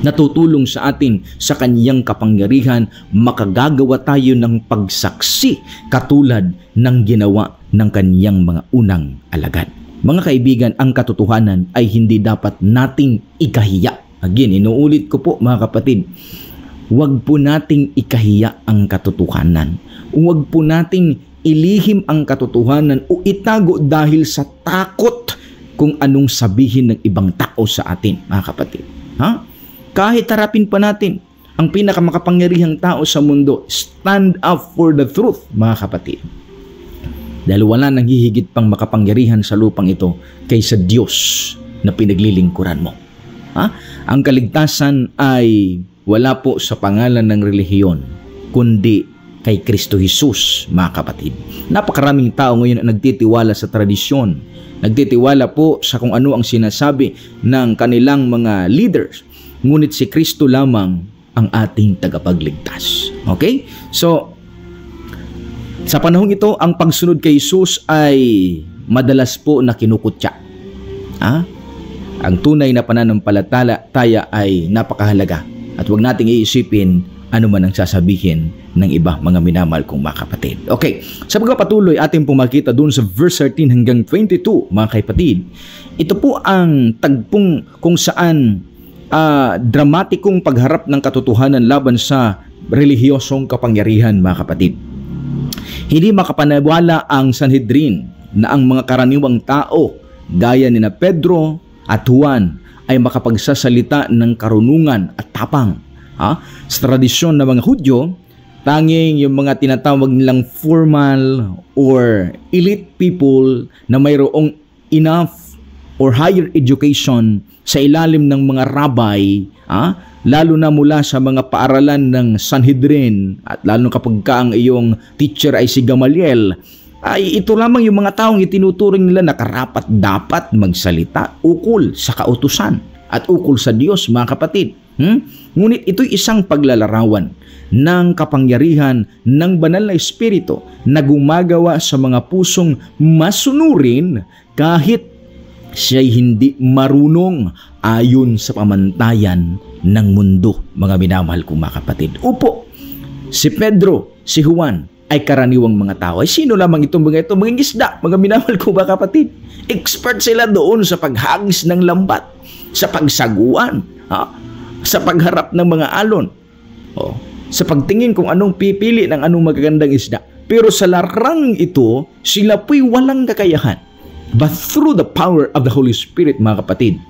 [SPEAKER 1] Natutulong sa atin sa kanyang kapangyarihan, makagagawa tayo ng pagsaksi katulad ng ginawa ng kanyang mga unang alagad. Mga kaibigan, ang katotohanan ay hindi dapat nating ikahiya. Again, inuulit ko po mga kapatid, huwag po nating ikahiya ang katotohanan. Huwag po nating ilihim ang katotohanan o itago dahil sa takot kung anong sabihin ng ibang tao sa atin, mga kapatid. Kahit harapin pa natin ang pinakamakapangyarihang tao sa mundo, stand up for the truth, mga kapatid. Dahil wala nang hihigit pang makapangyarihan sa lupang ito kaysa Diyos na pinaglilingkuran mo. Ang kaligtasan ay wala po sa pangalan ng relihiyon, kundi kay Kristo Jesus, mga kapatid. Napakaraming tao ngayon ang nagtitiwala sa tradisyon. Nagtitiwala po sa kung ano ang sinasabi ng kanilang mga leaders. Ngunit si Kristo lamang ang ating tagapagligtas. Okay? So, sa panahong ito, ang pagsunod kay Jesus ay madalas po na kinukutya. Ang tunay na pananampalataya ay napakahalaga at huwag nating iisipin ano man ang sasabihin ng iba, mga minamahal kong mga kapatid. Okay, sa pagpapatuloy ating pumakita dun sa verse 13 hanggang 22, mga kapatid, ito po ang tagpong kung saan dramatikong pagharap ng katotohanan laban sa relihiyosong kapangyarihan, mga kapatid. Hindi makapaniwala ang Sanhedrin na ang mga karaniwang tao gaya ni na Pedro at Juan ay makapagsasalita ng karunungan at tapang. Sa tradisyon ng mga Hudyo, tanging yung mga tinatawag nilang formal or elite people na mayroong enough or higher education sa ilalim ng mga rabbi, lalo na mula sa mga paaralan ng Sanhedrin at lalo kapag ang iyong teacher ay si Gamaliel, ay ito lamang yung mga taong itinuturing nila na karapat dapat magsalita ukol sa kautusan at ukol sa Diyos, mga kapatid. Ngunit ito'y isang paglalarawan ng kapangyarihan ng banal na Espiritu na gumagawa sa mga pusong masunurin kahit siya'y hindi marunong ayon sa pamantayan ng mundo, mga minamahal kong mga kapatid. Upo, si Pedro, si Juan ay karaniwang mga tao. Ay sino lamang itong mga ito? Mga isda, mga minamahal kong mga kapatid. Expert sila doon sa paghagis ng lambat, sa pagsaguan, sa pagharap ng mga alon, sa pagtingin kung anong pipili ng anong magagandang isda. Pero sa larang ito, sila po'y walang kakayahan. But through the power of the Holy Spirit, mga kapatid,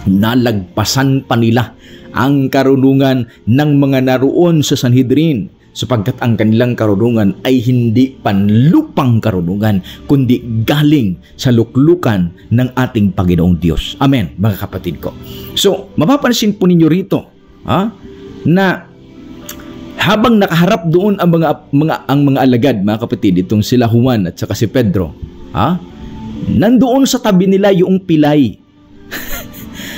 [SPEAKER 1] nalagpasan pa nila ang karunungan ng mga naroon sa Sanhedrin, sapagkat ang kanilang karunungan ay hindi panlupang karunungan, kundi galing sa luklukan ng ating Panginoong Diyos. Amen, mga kapatid ko. So, mapapansin po ninyo rito, na habang nakaharap doon ang mga alagad, mga kapatid, itong sila Juan at saka si Pedro, nandoon sa tabi nila yung pilay.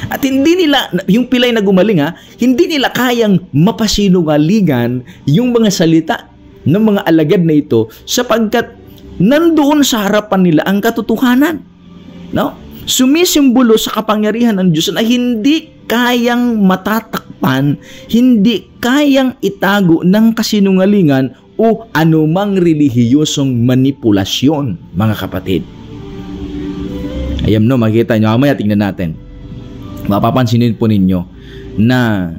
[SPEAKER 1] At hindi nila, yung pilay na gumaling, hindi nila kayang mapasinungalingan yung mga salita ng mga alagad na ito sapagkat nandoon sa harapan nila ang katotohanan. Sumisimbolo sa kapangyarihan ng Diyos na hindi kayang matatakpan, hindi kayang itago ng kasinungalingan o anumang relihiyosong manipulasyon, mga kapatid. Ayan, makikita nyo, mamaya tingnan natin. mapapansinin po ninyo na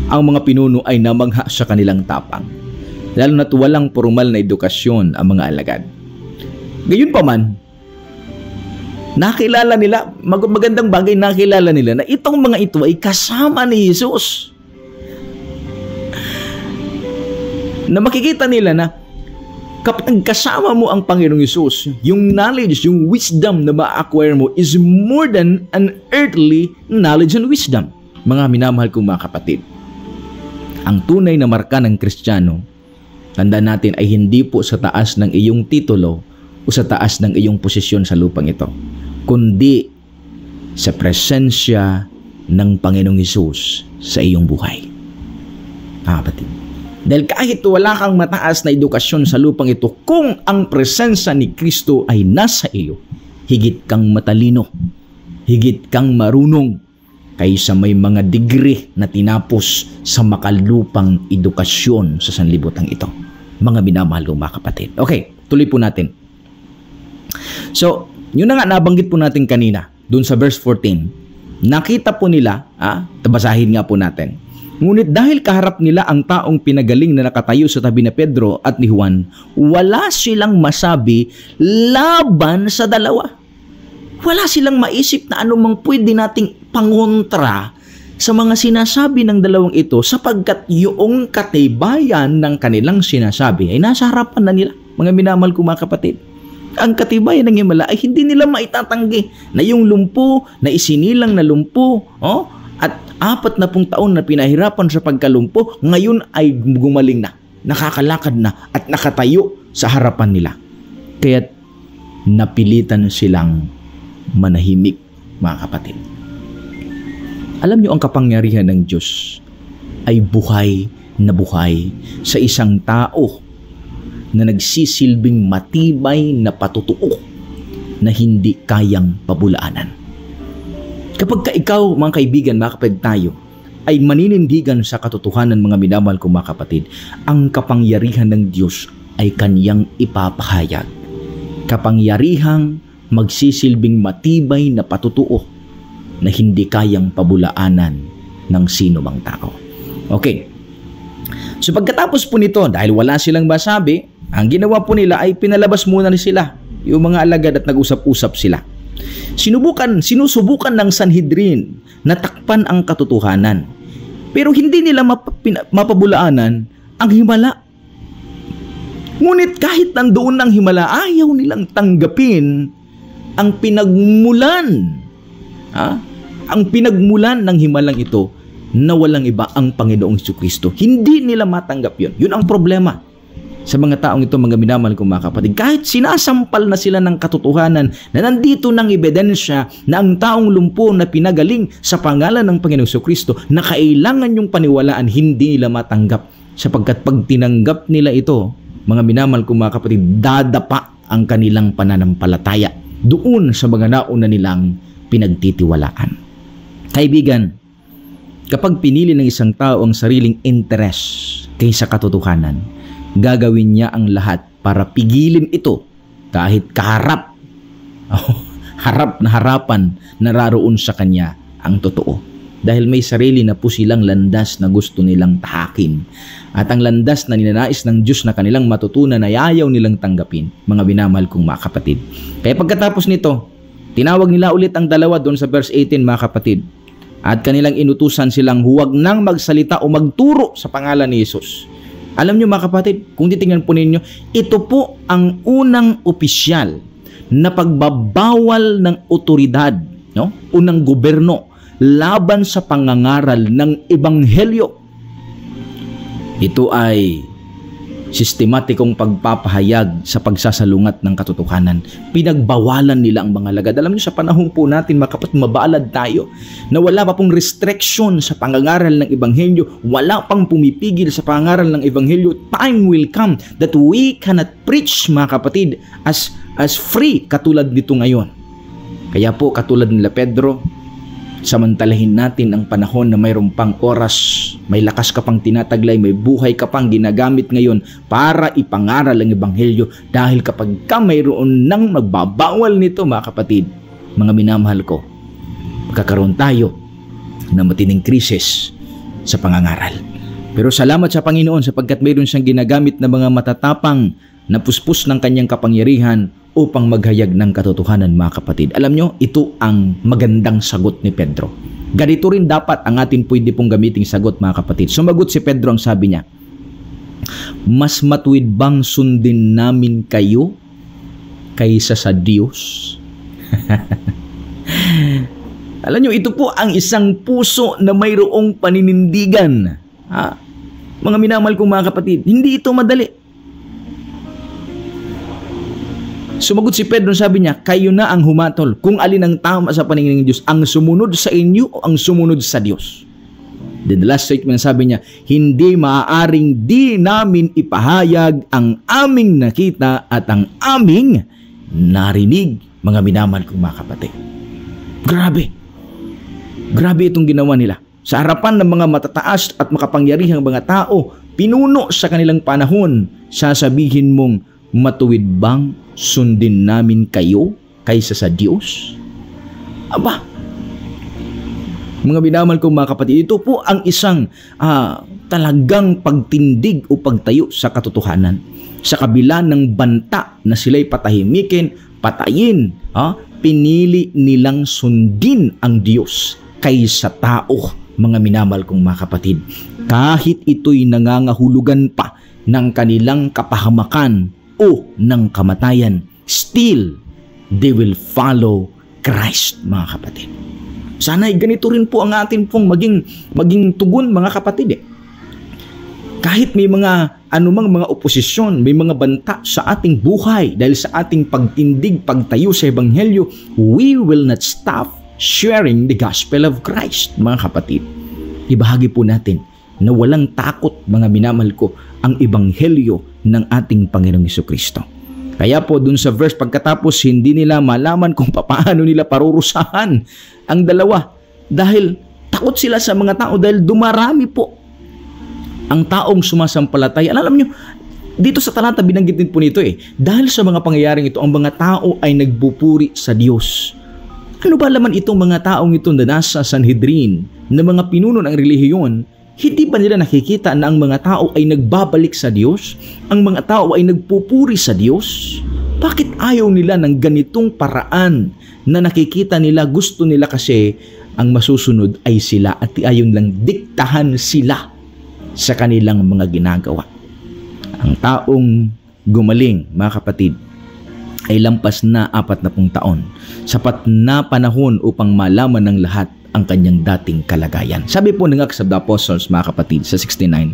[SPEAKER 1] ang mga pinuno ay namangha sa kanilang tapang. Lalo na't walang formal na edukasyon ang mga alagad. Gayunpaman, nakilala nila, magandang bagay nakilala nila na itong mga ito ay kasama ni Jesus. Na makikita nila na kapag kasama mo ang Panginoong Jesus, yung knowledge, yung wisdom na ma-acquire mo is more than an earthly knowledge and wisdom. Mga minamahal kong mga kapatid, ang tunay na marka ng Kristiyano, tandaan natin, ay hindi po sa taas ng iyong titulo o sa taas ng iyong posisyon sa lupang ito, kundi sa presensya ng Panginoong Hesus sa iyong buhay. Kapatid, dahil kahit wala kang mataas na edukasyon sa lupang ito, kung ang presensya ni Kristo ay nasa iyo, higit kang matalino, higit kang marunong kaysa may mga degree na tinapos sa makalupang edukasyon sa sanlibutan ito. Mga minamahal kong mga kapatid. Okay, tuloy po natin. So, yun na nga nabanggit po natin kanina, dun sa verse 14. Nakita po nila, basahin nga po natin. Ngunit dahil kaharap nila ang taong pinagaling na nakatayo sa tabi ni Pedro at ni Juan, wala silang masabi laban sa dalawa. Wala silang maisip na anumang pwede nating pangontra sa mga sinasabi ng dalawang ito, sapagkat yung katibayan ng kanilang sinasabi ay nasa harapan na nila. Mga minamahal ko mga kapatid, ang katibayan ng Himala ay hindi nila maitatanggi na yung lumpo, na isinilang na lumpo, at 40 taon na pinahirapan sa pagkalumpo, ngayon ay gumaling na, nakakalakad na at nakatayo sa harapan nila. Kaya't napilitan silang manahimik, mga kapatid. Alam niyo, ang kapangyarihan ng Diyos ay buhay na buhay sa isang tao na nagsisilbing matibay na patutuo na hindi kayang pabulaanan. Kapag ikaw, mga kaibigan, mga kapatid, tayo ay maninindigan sa katotohanan, mga minamahal ko mga kapatid, ang kapangyarihan ng Diyos ay kaniyang ipapahayag. Kapangyarihang magsisilbing matibay na patutuo na hindi kayang pabulaanan ng sino mang tao. Okay. So pagkatapos po nito, dahil wala silang masabi, ang ginawa po nila ay pinalabas muna sila, yung mga alagad, at nag-usap-usap sila. Sinusubukan ng Sanhedrin na takpan ang katotohanan. Pero hindi nila mapabulaanan ang himala. Ngunit kahit nandoon ang himala, ayaw nilang tanggapin ang pinagmulan. Ang pinagmulan ng himalang ito na walang iba ang Panginoong Jesucristo. Hindi nila matanggap yun. Yun ang problema sa mga taong ito, mga minamahal kong mga kapatid. Kahit sinasampal na sila ng katotohanan na nandito ng ebidensya na ang taong lumpo na pinagaling sa pangalan ng Panginoong Jesucristo na kailangan yung paniwalaan, hindi nila matanggap. Sapagkat pag tinanggap nila ito, mga minamahal kong mga kapatid, dadapa ang kanilang pananampalataya doon sa mga nauna nilang pinagtitiwalaan. Kaibigan, kapag pinili ng isang tao ang sariling interes kaysa katotohanan, gagawin niya ang lahat para pigilin ito kahit kaharap, harap na harapan nararoon sa kanya ang totoo. Dahil may sarili na po silang landas na gusto nilang tahakin. At ang landas na ninanais ng Diyos na kanilang matutunan ay ayaw nilang tanggapin, mga binamahal kong mga kapatid. Kaya pagkatapos nito, tinawag nila ulit ang dalawa doon sa verse 18, mga kapatid. At kanilang inutusan silang huwag nang magsalita o magturo sa pangalan ni Jesus. Alam niyo mga kapatid, kung titingnan po ninyo, ito po ang unang opisyal na pagbabawal ng otoridad, o ng gobyerno laban sa pangangaral ng ebanghelyo. Ito ay sistematikong pagpapahayag sa pagsasalungat ng katotohanan. Pinagbawalan nila ang mga alagad. Alam niyo, sa panahon po natin, mga kapatid, mabaalad tayo na wala pa pong restriction sa pangangaral ng ebanghelyo, wala pang pumipigil sa pangangaral ng ebanghelyo. Time will come that we cannot preach, mga kapatid, as free katulad nito ngayon. Kaya po, katulad nila Pedro, samantalahin natin ang panahon na mayroon pang oras, may lakas ka pang tinataglay, may buhay ka pang ginagamit ngayon para ipangaral ang ebanghelyo. Dahil kapag ka mayroon nang magbabawal nito, mga kapatid, mga minamahal ko, magkakaroon tayo ng matining krisis sa pangangaral. Pero salamat sa Panginoon sapagkat mayroon siyang ginagamit na mga matatapang na puspos ng kanyang kapangyarihan upang maghayag ng katotohanan, mga kapatid. Alam nyo, ito ang magandang sagot ni Pedro. Ganito rin dapat ang atin pwede pong gamiting sagot, mga kapatid. Sumagot si Pedro, ang sabi niya, mas matuwid bang sundin namin kayo kaysa sa Diyos? Alam nyo, ito po ang isang puso na mayroong paninindigan. Mga minamahal kong mga kapatid, hindi ito madali. Sumagot si Pedro, sabi niya, kayo na ang humatol kung alin ang tama sa paningin ng Diyos, ang sumunod sa inyo o ang sumunod sa Diyos. Then the last statement, sabi niya, hindi maaaring di namin ipahayag ang aming nakita at ang aming narinig, mga minamahal kong mga kapatid. Grabe. Grabe itong ginawa nila. Sa harapan ng mga matataas at makapangyarihang mga tao, pinuno sa kanilang panahon, sasabihin mong, matuwid bang sundin namin kayo kaysa sa Diyos? Aba, mga minamahal kong mga kapatid, ito po ang isang talagang pagtindig o pagtayo sa katotohanan. Sa kabila ng banta na sila'y patahimikin, patayin, pinili nilang sundin ang Diyos kaysa tao, mga minamahal kong mga kapatid. Kahit ito'y nangangahulugan pa ng kanilang kapahamakan o ng kamatayan, still, they will follow Christ, mga kapatid. Sana'y ganito rin po ang atin pong maging tugon, mga kapatid. Kahit may mga anumang mga oposisyon, may mga banta sa ating buhay dahil sa ating pagtindig, pagtayo sa Ebanghelyo, we will not stop sharing the gospel of Christ, mga kapatid. Ibahagi po natin na walang takot, mga minamahal ko, ang Ebanghelyo ng ating Panginoong Jesucristo. Kaya po dun sa verse pagkatapos, hindi nila malaman kung paano nila parurusahan ang dalawa dahil takot sila sa mga tao dahil dumarami po ang taong sumasampalataya. Alam nyo, dito sa talata binanggit din po nito dahil sa mga pangyayaring ito, ang mga tao ay nagbupuri sa Diyos. Ano ba laman itong mga taong ito na nasa Sanhedrin, na mga pinuno ng relihiyon, hindi ba nila nakikita na ang mga tao ay nagbabalik sa Diyos? Ang mga tao ay nagpupuri sa Diyos? Bakit ayaw nila ng ganitong paraan na nakikita nila, gusto nila kasi ang masusunod ay sila at ayaw lang diktahan sila sa kanilang mga ginagawa? Ang taong gumaling, mga kapatid, ay lampas na 40 taon. Sapat na panahon upang malaman ng lahat ang kanyang dating kalagayan. Sabi po ng Acts of the Apostles, mga kapatid, sa 69,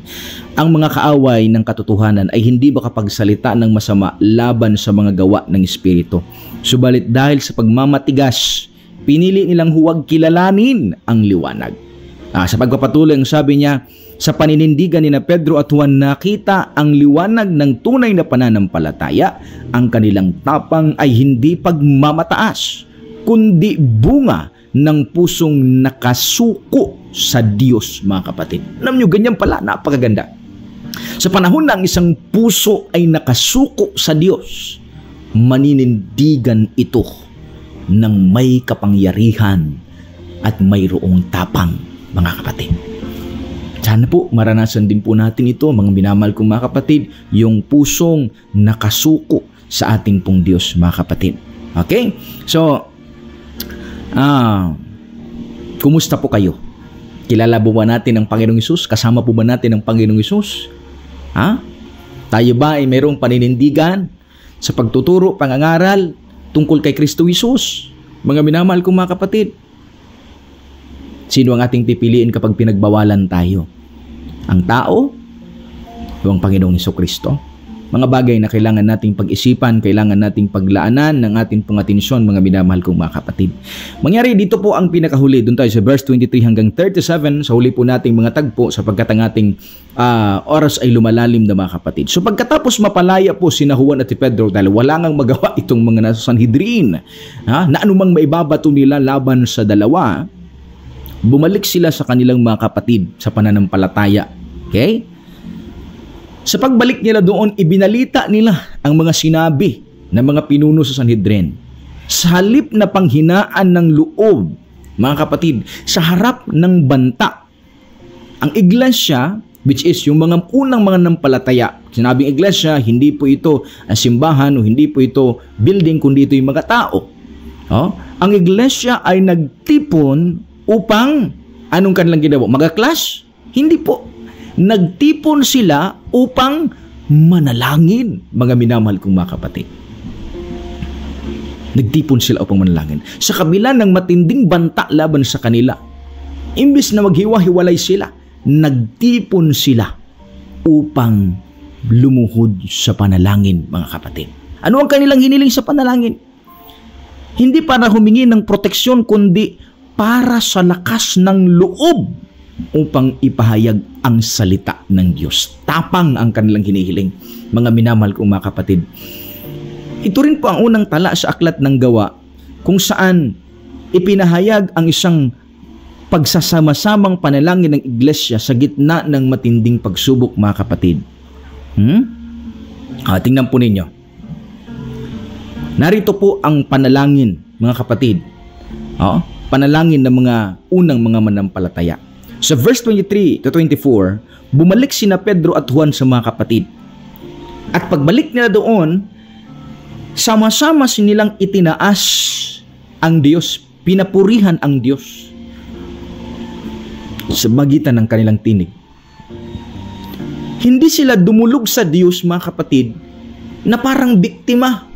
[SPEAKER 1] ang mga kaaway ng katotohanan ay hindi makapagsalita ng masama laban sa mga gawa ng Espiritu. Subalit dahil sa pagmamatigas, pinili nilang huwag kilalanin ang liwanag. Sa pagpapatuloy, ang sabi niya, sa paninindigan ni na Pedro at Juan nakita ang liwanag ng tunay na pananampalataya. Ang kanilang tapang ay hindi pagmamataas, kundi bunga ng pusong nakasuko sa Diyos, mga kapatid. Alam nyo, ganyan pala, napakaganda. Sa panahon na ang isang puso ay nakasuko sa Diyos, maninindigan ito ng may kapangyarihan at mayroong tapang, mga kapatid. Sana po maranasan din po natin ito, mga minamahal kong mga kapatid, yung pusong nakasuko sa ating pong Diyos, mga kapatid. Okay? So, kumusta po kayo? Kilala po ba natin ang Panginoong Hesus? Kasama po ba natin ang Panginoong Hesus? Tayo ba ay mayroong paninindigan sa pagtuturo, pangangaral tungkol kay Kristo Hesus? Mga minamahal kong mga kapatid, sino ang ating pipiliin kapag pinagbawalan tayo? Ang tao o ang Panginoong Jesucristo? Mga bagay na kailangan nating pag-isipan, kailangan nating paglaanan ng ating pang-atensyon, mga minamahal kong mga kapatid. Mangyari dito po ang pinakahuli. Doon tayo sa verse 23 hanggang 37, sa huli po nating mga tagpo sapagkat ang ating oras ay lumalalim na, mga kapatid. So pagkatapos mapalaya po si Juan at si Pedro dahil wala ngang magawa itong mga nasa Sanhedrin, na anumang maibabato nila laban sa dalawa, bumalik sila sa kanilang mga kapatid sa pananampalataya. Okay? Sa pagbalik nila doon, ibinalita nila ang mga sinabi ng mga pinuno sa Sanhedrin. Sa halip na panghinaan ng loob mga kapatid, sa harap ng banta. Ang iglesia, which is yung mga unang mga nampalataya, sinabing iglesia, hindi po ito simbahan o hindi po ito building, kundi ito yung mga tao. Ang iglesia ay nagtipon upang, anong kanilang ginawa? Mag-clash? Hindi po. Nagtipon sila upang manalangin, mga minamahal kong mga kapatid. Nagtipon sila upang manalangin. Sa kabila ng matinding banta laban sa kanila, imbis na maghiwa-hiwalay sila, nagtipon sila upang lumuhod sa panalangin, mga kapatid. Ano ang kanilang hiniling sa panalangin? Hindi para humingi ng proteksyon, kundi para sa lakas ng loob upang ipahayag ang salita ng Diyos. Tapang ang kanilang hinihiling, mga minamahal kong mga kapatid. Ito rin po ang unang tala sa Aklat ng Gawa, kung saan ipinahayag ang isang pagsasama-samang panalangin ng iglesia sa gitna ng matinding pagsubok, mga kapatid. Tingnan po ninyo. Narito po ang panalangin, mga kapatid. Panalangin ng mga unang mga manampalataya. Sa verse 23 to 24, bumalik sina Pedro at Juan sa mga kapatid. At pagbalik nila doon, sama-sama sinilang itinaas ang Diyos, pinapurihan ang Diyos sa magitan ng kanilang tinig. Hindi sila dumulog sa Diyos, mga kapatid, na parang biktima,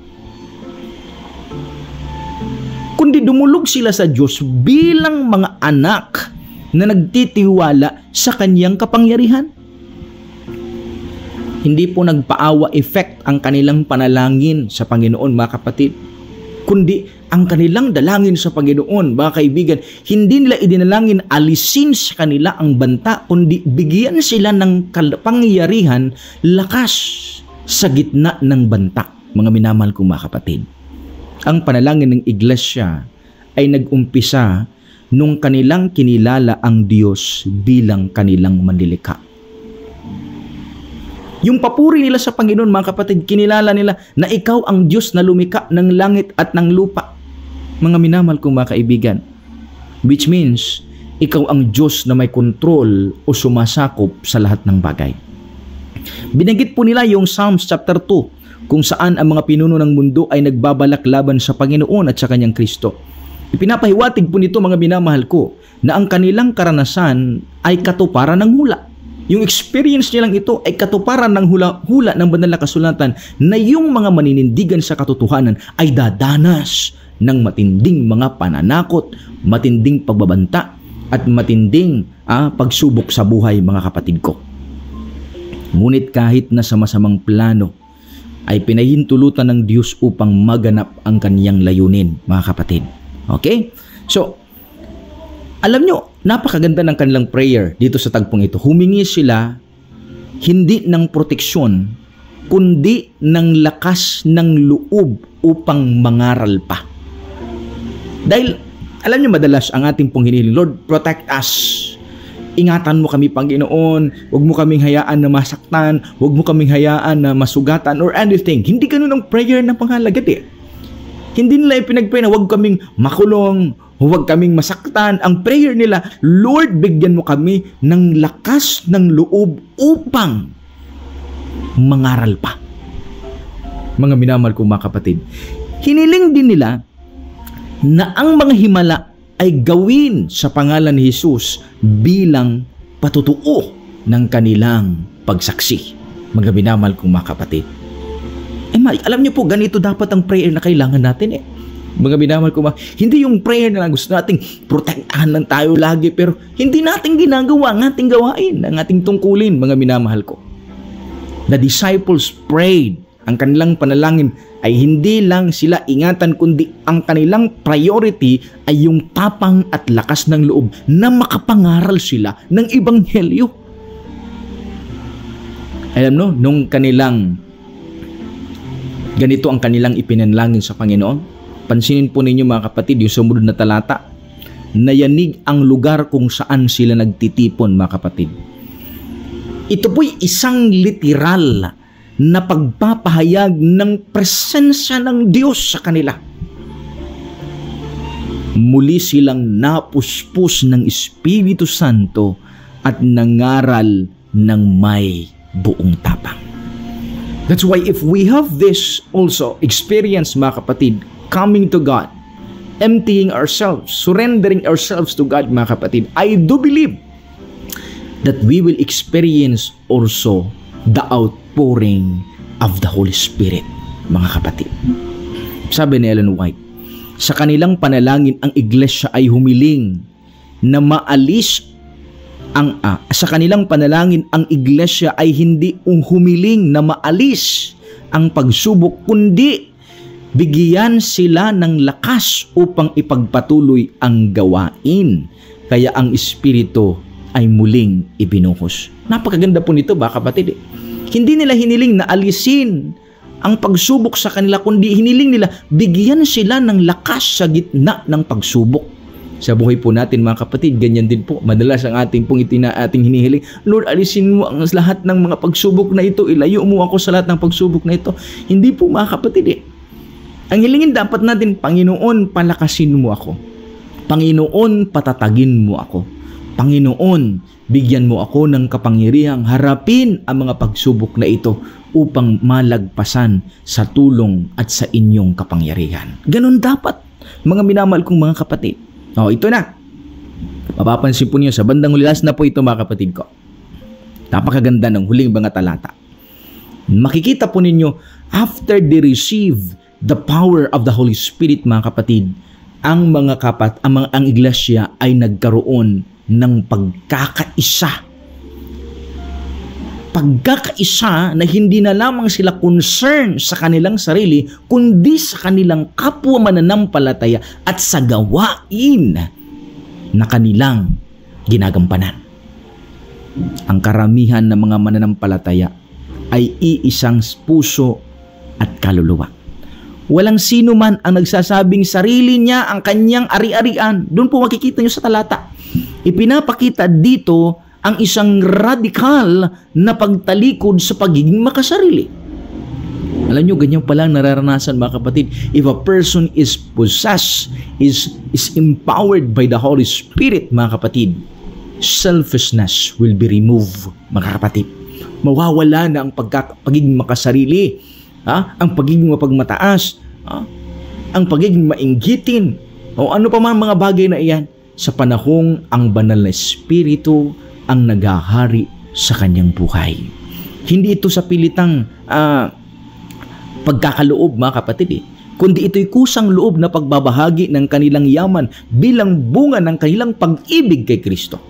[SPEAKER 1] kundi dumulog sila sa Diyos bilang mga anak na nagtitiwala sa kanyang kapangyarihan. Hindi po nagpaawa effect ang kanilang panalangin sa Panginoon, mga kapatid, kundi ang kanilang dalangin sa Panginoon, mga kaibigan, hindi nila idinalangin alisin sa kanila ang banta, kundi bigyan sila ng kapangyarihan, lakas sa gitna ng banta, mga minamahal kong mga kapatid. Ang panalangin ng iglesia ay nag-umpisa nung kanilang kinilala ang Diyos bilang kanilang manlilikha. Yung papuri nila sa Panginoon, mga kapatid, kinilala nila na ikaw ang Diyos na lumikha ng langit at ng lupa. Mga minamahal kong mga kaibigan, which means, ikaw ang Diyos na may kontrol o sumasakop sa lahat ng bagay. Binanggit po nila yung Psalms chapter 2, kung saan ang mga pinuno ng mundo ay nagbabalak laban sa Panginoon at sa kanyang Kristo. Ipinapahiwatig po nito, mga minamahal ko, na ang kanilang karanasan ay katuparan ng hula. Yung experience nilang ito ay katuparan ng hula ng banal na kasulatan na yung mga maninindigan sa katotohanan ay dadanas ng matinding mga pananakot, matinding pagbabanta, at matinding pagsubok sa buhay, mga kapatid ko. Ngunit kahit na sa masamang plano, ay pinahintulutan ng Diyos upang maganap ang kaniyang layunin, mga kapatid. Okay? So, alam nyo, napakaganda ng kanilang prayer dito sa tagpong ito. Humingi sila hindi ng proteksyon, kundi ng lakas ng loob upang mangaral pa. Dahil, alam nyo, madalas ang ating pong hinihiling, Lord, protect us. Ingatan mo kami, Panginoon. Huwag mo kaming hayaan na masaktan. Huwag mo kaming hayaan na masugatan or anything. Hindi ganun ang prayer ng panghalagad eh. Hindi nila ipinag-pray na huwag kaming makulong, huwag kaming masaktan. Ang prayer nila, Lord, bigyan mo kami ng lakas ng loob upang mangaral pa. Mga minamahal kong mga kapatid, hiniling din nila na ang mga himala ay gawin sa pangalan ni Jesus bilang patutuo ng kanilang pagsaksi. Mga minamahal kong mga kapatid. Alam niyo po, ganito dapat ang prayer na kailangan natin eh. Mga minamahal ko, hindi yung prayer na lang gusto nating protektahan lang tayo lagi, pero hindi natin ginagawa ang ating gawain, ang ating tungkulin, mga minamahal ko. The disciples prayed. Ang kanilang panalangin ay hindi lang sila ingatan, kundi ang kanilang priority ay yung tapang at lakas ng loob na makapangaral sila ng ebanghelyo. Alam no, nung kanilang ganito ang kanilang ipinanalangin sa Panginoon. Pansinin po ninyo, mga kapatid, yung sumunod na talata. Nayanig ang lugar kung saan sila nagtitipon, mga kapatid. Ito po'y isang literal na pagpapahayag ng presensya ng Diyos sa kanila. Muli silang napuspos ng Espiritu Santo at nangaral ng may buong tapang. That's why if we have this also experience, mga kapatid, coming to God, emptying ourselves, surrendering ourselves to God, mga kapatid, I do believe that we will experience also the outpouring of the Holy Spirit, mga kapatid. Sabi ni Ellen White, sa kanilang panalangin ang iglesia ay humiling na maalis sa kanilang panalangin ang iglesia ay hindi humiling na maalis ang pagsubok, kundi bigyan sila ng lakas upang ipagpatuloy ang gawain. Kaya ang Espiritu ay muling ibinuhos. Napakaganda po nito, ba kapatid? Hindi nila hiniling na alisin ang pagsubok sa kanila, kundi hiniling nila bigyan sila ng lakas sa gitna ng pagsubok. Sa buhay po natin, mga kapatid, ganyan din po. Madalas ang ating hinihiling, Lord, alisin mo ang lahat ng mga pagsubok na ito, ilayo mo ako sa lahat ng pagsubok na ito. Hindi po, mga kapatid. Ang hilingin dapat natin, Panginoon, palakasin mo ako. Panginoon, patatagin mo ako. Panginoon, bigyan mo ako ng kapangyarihang harapin ang mga pagsubok na ito upang malagpasan sa tulong at sa inyong kapangyarihan. Ganon dapat, mga minamahal kong mga kapatid. Ito na. Mapapansin po niyo sa bandang huli, last na po ito, mga kapatid ko. Napakaganda ng huling mga talata. Makikita po ninyo, after they receive the power of the Holy Spirit, mga kapatid, ang iglesia ay nagkaroon ng pagkakaisa. Pagkakaisa na hindi na lamang sila concern sa kanilang sarili, kundi sa kanilang kapwa mananampalataya at sa gawain na kanilang ginagampanan. Ang karamihan ng mga mananampalataya ay iisang puso at kaluluwa. Walang sino man ang nagsasabing sarili niya ang kanyang ari-arian. Doon po makikita nyo sa talata. Ipinapakita dito ang isang radikal na pagtalikod sa pagiging makasarili. Alam nyo, ganyan palang nararanasan, mga kapatid. If a person is possessed, is empowered by the Holy Spirit, mga kapatid, selfishness will be removed, mga kapatid. Mawawala na ang pagiging makasarili, ang pagiging mapagmataas, ang pagiging mainggitin, o ano pa man mga bagay na iyan, sa panahong ang banal na Espiritu ang naghahari sa kanyang buhay. Hindi ito sa pilitang pagkakaloob, mga kapatid, kundi ito'y kusang loob na pagbabahagi ng kanilang yaman bilang bunga ng kanilang pag-ibig kay Kristo.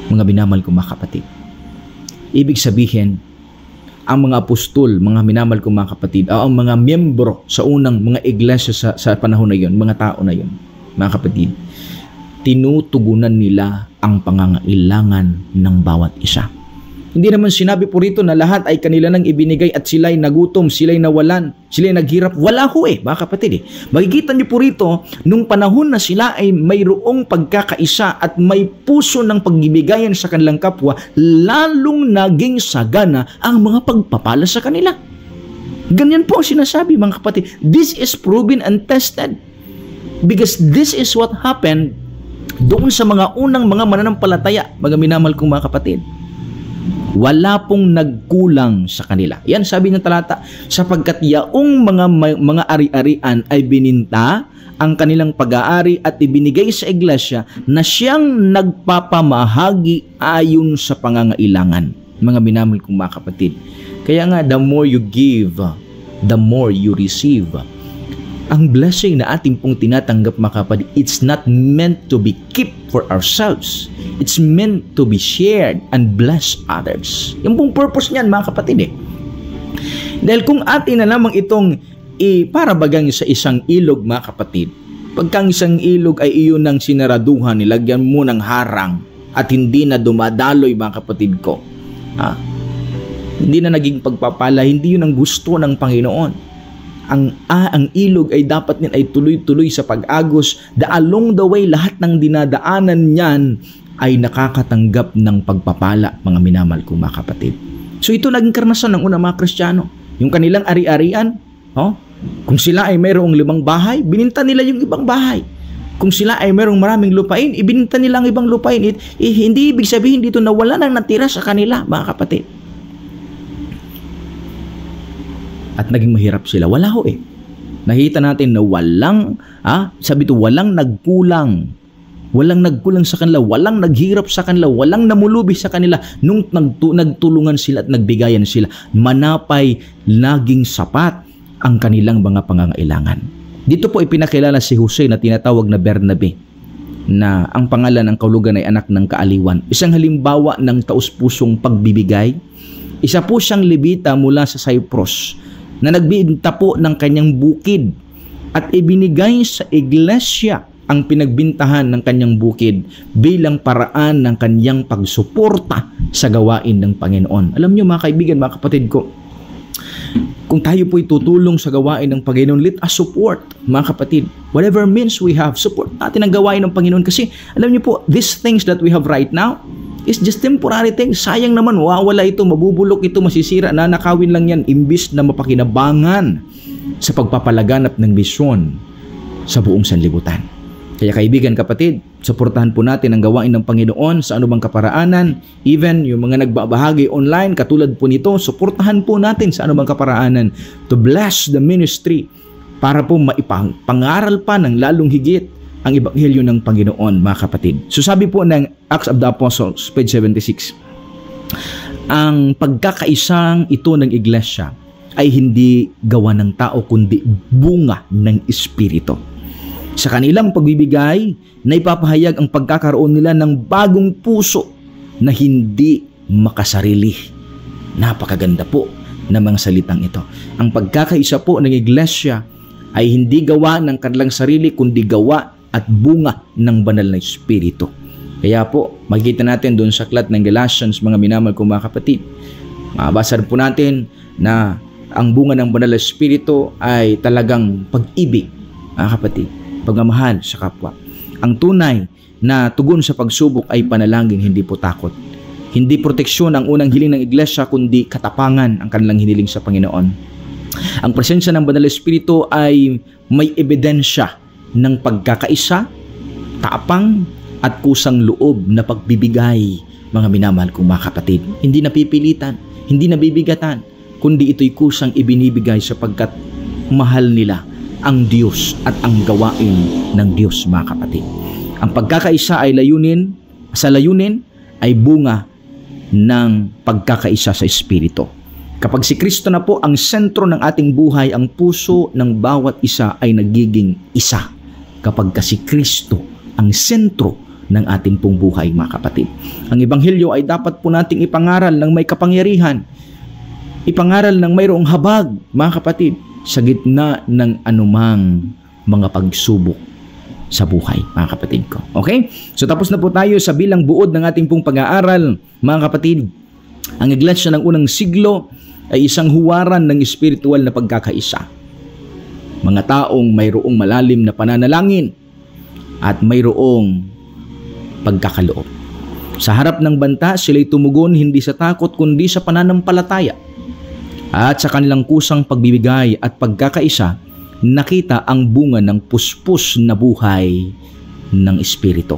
[SPEAKER 1] Mga minamahal ko, mga kapatid, ibig sabihin, ang mga apostol, mga minamahal ko, mga kapatid, ang mga miyembro sa unang mga iglesia sa panahon na yon, mga tao na yon, mga kapatid, tinutugunan nila ang pangangailangan ng bawat isa. Hindi naman sinabi po rito na lahat ay kanila nang ibinigay at sila'y nagutom, sila'y nawalan, sila'y naghirap. Wala ho mga kapatid. Makikita niyo po rito, nung panahon na sila ay mayroong pagkakaisa at may puso ng pagbibigayan sa kanilang kapwa, lalong naging sagana ang mga pagpapala sa kanila. Ganyan po sinasabi, mga kapatid. This is proven and tested. Because this is what happened doon sa mga unang mga mananampalataya, mga minamahal kong mga kapatid. Wala pong nagkulang sa kanila. Yan sabi ng talata, sapagkat yaong mga ari-arian ay bininta ang kanilang pag-aari at ibinigay sa iglesia na siyang nagpapamahagi ayon sa pangangailangan. Mga minamahal kong mga kapatid. Kaya nga, the more you give, the more you receive. Ang blessing na ating pong tinatanggap, mga kapatid, it's not meant to be kept for ourselves. It's meant to be shared and bless others. Yung pong purpose niyan, mga kapatid. Dahil kung atin na lamang itong para bagang sa isang ilog, mga kapatid, pagkang isang ilog ay iyon ng sinaraduhan, nilagyan mo ng harang at hindi na dumadaloy, mga kapatid ko. Hindi na naging pagpapala, hindi yun ang gusto ng Panginoon. Ang ilog ay dapat niyan ay tuloy-tuloy sa pag-agos. Along the way, lahat ng dinadaanan niyan ay nakakatanggap ng pagpapala, mga minamahal ko, mga kapatid. So ito naging karanasan ng unang mga Kristiyano. Yung kanilang ari-arian, Kung sila ay mayroong 5 bahay, bininta nila yung ibang bahay. Kung sila ay mayroong maraming lupain, ibininta nila ang ibang lupain. Hindi ibig sabihin dito na wala nang natira sa kanila, mga kapatid. At naging mahirap sila. Wala ho eh. Nakita natin na walang nagkulang. Walang nagkulang sa kanila, walang naghirap sa kanila, walang namulubi sa kanila nung nagtulungan sila at nagbigayan sila. Manapay, naging sapat ang kanilang mga pangangailangan. Dito po ipinakilala si Jose na tinatawag na Bernabe, na ang pangalan ng kaulugan ay anak ng kaaliwan. Isang halimbawa ng taus-pusong pagbibigay. Isa po siyang Levita mula sa Cyprus na nagbinta po ng kanyang bukid at ibinigay sa iglesia ang pinagbintahan ng kanyang bukid bilang paraan ng kanyang pagsuporta sa gawain ng Panginoon. Alam niyo mga kaibigan, mga kapatid ko, kung tayo po'y tutulong sa gawain ng Panginoon, let us support, mga kapatid. Whatever means we have, support natin ang gawain ng Panginoon. Kasi alam niyo po, these things that we have right now is just temporary things. Sayang naman, wawala ito, mabubulok ito, masisira, nanakawin lang yan, imbis na mapakinabangan sa pagpapalaganap ng misyon sa buong sanlibutan. Kaya kaibigan, kapatid, suportahan po natin ang gawain ng Panginoon sa anumang kaparaanan. Even yung mga nagbabahagi online, katulad po nito, suportahan po natin sa anumang kaparaanan to bless the ministry para po maipangaral pa ng lalong higit ang ebanghelyo ng Panginoon, mga kapatid. So sabi po ng Acts of the Apostles, page 76, ang pagkakaisang ito ng iglesia ay hindi gawa ng tao kundi bunga ng Espiritu. Sa kanilang pagbibigay, na ipapahayag ang pagkakaroon nila ng bagong puso na hindi makasarili. Napakaganda po ng mga salitang ito. Ang pagkakaisa po ng iglesia ay hindi gawa ng kanilang sarili, kundi gawa at bunga ng banal na Espiritu. Kaya po, makikita natin doon sa aklat ng Galatians, mga minamahal kong mga kapatid, mabasa po natin na ang bunga ng banal na Espiritu ay talagang pag-ibig, mga kapatid, pagmamahal sa kapwa. Ang tunay na tugon sa pagsubok ay panalangin, hindi po takot. Hindi proteksyon ang unang hiling ng iglesia, kundi katapangan ang kanilang hiniling sa Panginoon. Ang presensya ng Banal na Espiritu ay may ebidensya ng pagkakaisa, tapang at kusang loob na pagbibigay, mga minamahal kong mga kapatid. Hindi napipilitan, hindi nabibigatan, kundi ito'y kusang ibinibigay sapagkat mahal nila ang Diyos at ang gawain ng Diyos, mga kapatid. Ang pagkakaisa ay layunin ay bunga ng pagkakaisa sa Espiritu. Kapag si Kristo na po ang sentro ng ating buhay, ang puso ng bawat isa ay nagiging isa. Kapag si Kristo ang sentro ng ating pong buhay, mga kapatid. Ang Ebanghelyo ay dapat po nating ipangaral ng may kapangyarihan. Ipangaral ng mayroong habag, mga kapatid, sa gitna ng anumang mga pagsubok sa buhay, mga kapatid ko. Okay? So tapos na po tayo sa bilang buod ng ating pong pag-aaral, mga kapatid. Ang iglesia ng unang siglo ay isang huwaran ng espiritual na pagkakaisa. Mga taong mayroong malalim na pananalangin at mayroong pagkakaloob. Sa harap ng banta, sila'y tumugon hindi sa takot kundi sa pananampalataya. At sa kanilang kusang pagbibigay at pagkakaisa, nakita ang bunga ng puspos na buhay ng Espiritu.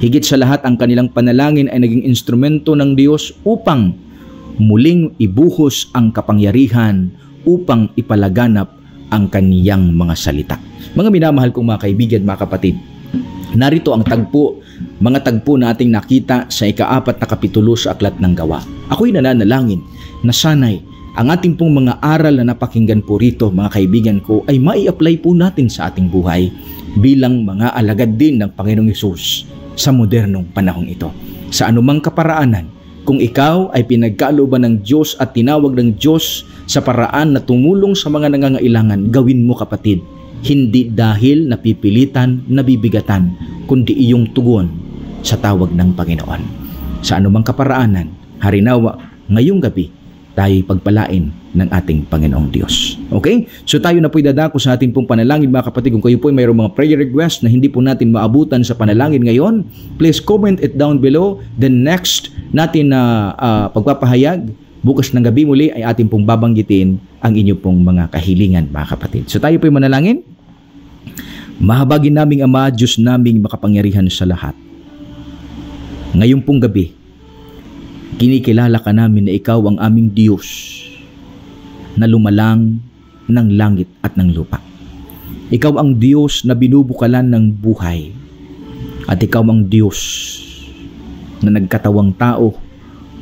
[SPEAKER 1] Higit sa lahat, ang kanilang panalangin ay naging instrumento ng Diyos upang muling ibuhos ang kapangyarihan upang ipalaganap ang kaniyang mga salita. Mga minamahal kong mga kaibigan, mga kapatid, narito ang mga tagpo nating nakita sa ika-4 na kapitulo sa Aklat ng Gawa. Ako'y nananalangin na sana'y ang ating pong mga aral na napakinggan po rito, mga kaibigan ko, ay mai-apply po natin sa ating buhay bilang mga alagad din ng Panginoong Hesus sa modernong panahon ito. Sa anumang kaparaanan, kung ikaw ay pinagkalooban ng Diyos at tinawag ng Diyos sa paraan na tumulong sa mga nangangailangan, gawin mo, kapatid. Hindi dahil napipilitan, nabibigatan, kundi iyong tugon sa tawag ng Panginoon. Sa anumang kaparaanan, harinawa, ngayong gabi, tayo'y pagpalain ng ating Panginoong Diyos. Okay? So tayo na po'y dadako sa ating pong panalangin, mga kapatid. Kung kayo po'y mayroong mga prayer request na hindi po natin maabutan sa panalangin ngayon, please comment it down below. The next natin na pagpapahayag Bukas ng gabi muli ay ating pong babanggitin ang inyo pong mga kahilingan, mga kapatid. So tayo po'y manalangin. Mahabagin naming Ama, Diyos naming makapangyarihan sa lahat. Ngayong pong gabi, kinikilala ka namin na ikaw ang aming Diyos na lumalang ng langit at ng lupa. Ikaw ang Diyos na binubukalan ng buhay. At ikaw ang Diyos na nagkatawang tao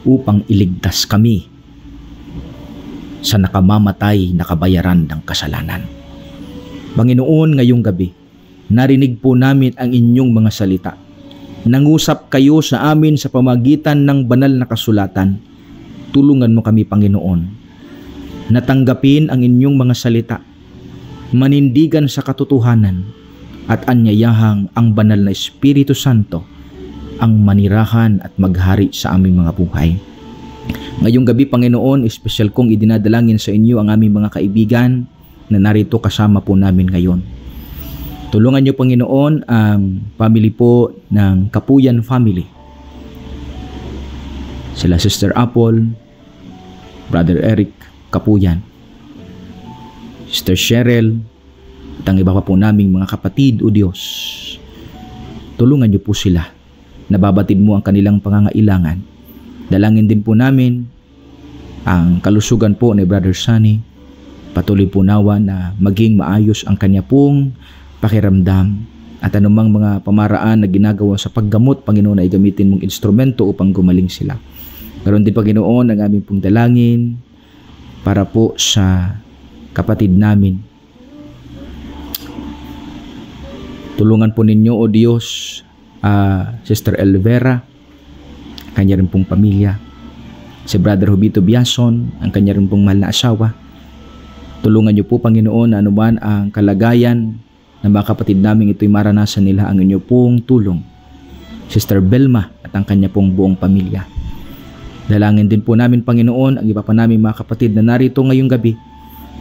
[SPEAKER 1] upang iligtas kami sa nakamamatay na kabayaran ng kasalanan. Panginoon, ngayong gabi, narinig po namin ang inyong mga salita. Nangusap kayo sa amin sa pamagitan ng banal na kasulatan. Tulungan mo kami, Panginoon, natanggapin ang inyong mga salita, manindigan sa katotohanan, at anyayahang ang banal na Espiritu Santo ang manirahan at maghari sa aming mga buhay. Ngayong gabi, Panginoon, espesyal kong idinadalangin sa inyo ang aming mga kaibigan na narito kasama po namin ngayon. Tulungan niyo, Panginoon, ang family po ng Kapuyan family. Sila Sister Apple, Brother Eric Kapuyan, Sister Cheryl, at ang iba pa po naming mga kapatid, O Diyos. Tulungan niyo po sila. Nababatid mo ang kanilang pangangailangan. Dalangin din po namin ang kalusugan po ni Brother Sunny. Patuloy po nawa na maging maayos ang kanya pong pakiramdam at anumang mga pamaraan na ginagawa sa paggamot, Panginoon, ay gamitin mong instrumento upang gumaling sila. Ganon din, Panginoon, ang aming pong dalangin para po sa kapatid namin. Tulungan po ninyo, O Diyos, Sister Elvera, kanya rin pong pamilya. Si Brother Jovito Biason, ang kanya rin pong mahal na asawa. Tulungan niyo po, Panginoon, na anuman ang kalagayan ng mga kapatid namin, ito'y maranasan nila ang inyo pong tulong. Sister Belma at ang kanya pong buong pamilya. Dalangin din po namin, Panginoon, ang iba pa namin mga kapatid na narito ngayong gabi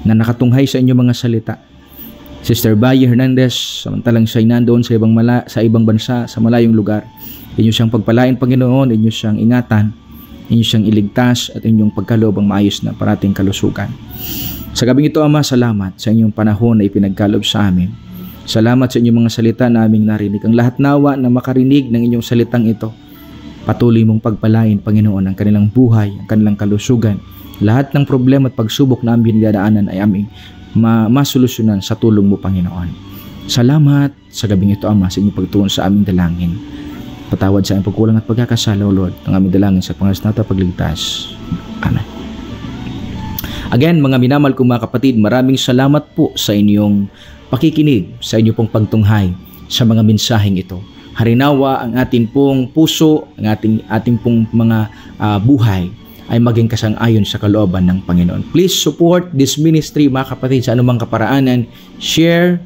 [SPEAKER 1] na nakatunghay sa inyong mga salita. Sister Baye Hernandez, samantalang siya'y nandoon sa ibang bansa, sa malayong lugar. Inyo siyang pagpalain, Panginoon, inyo siyang ingatan, inyo siyang iligtas, at inyong pagkaloob ang maayos na parating kalusugan. Sa gabing ito, Ama, salamat sa inyong panahon na ipinagkaloob sa amin. Salamat sa inyong mga salita na aming narinig. Ang lahat nawa na makarinig ng inyong salitang ito, patuloy mong pagpalain, Panginoon, ang kanilang buhay, ang kanilang kalusugan. Lahat ng problema at pagsubok na aming dinadaanan ay aming masolusyonan sa tulong mo, Panginoon. Salamat sa gabing ito, Ama, sa inyong pagtuon sa aming dalangin. Patawad sa aming pagkulang at pagkakasala, O Lord, ang aming dalangin sa pangalan natin pagligtas. Amen. Again, mga minamahal kong mga kapatid, maraming salamat po sa inyong pakikinig, sa inyong pong pagtunghay sa mga mensaheng ito. Harinawa ang ating pong puso, ang ating pong mga buhay ay maging kasang-ayon sa kalooban ng Panginoon. Please support this ministry, mga kapatid, sa anumang kaparaanan. Share,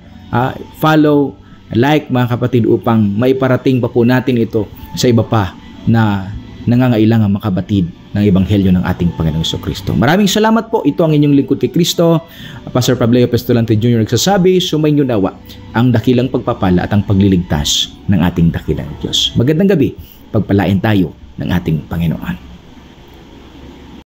[SPEAKER 1] follow, like, mga kapatid, upang maiparating pa po natin ito sa iba pa na nangangailangan makabatid ng Ebanghelyo ng ating Panginoong Jesucristo. Maraming salamat po. Ito ang inyong lingkod kay Kristo, Pastor Pableo Pestolante Jr. nagsasabi, sumainyo nawa ang dakilang pagpapala at ang pagliligtas ng ating dakilang Diyos. Magandang gabi, pagpalain tayo ng ating Panginoon.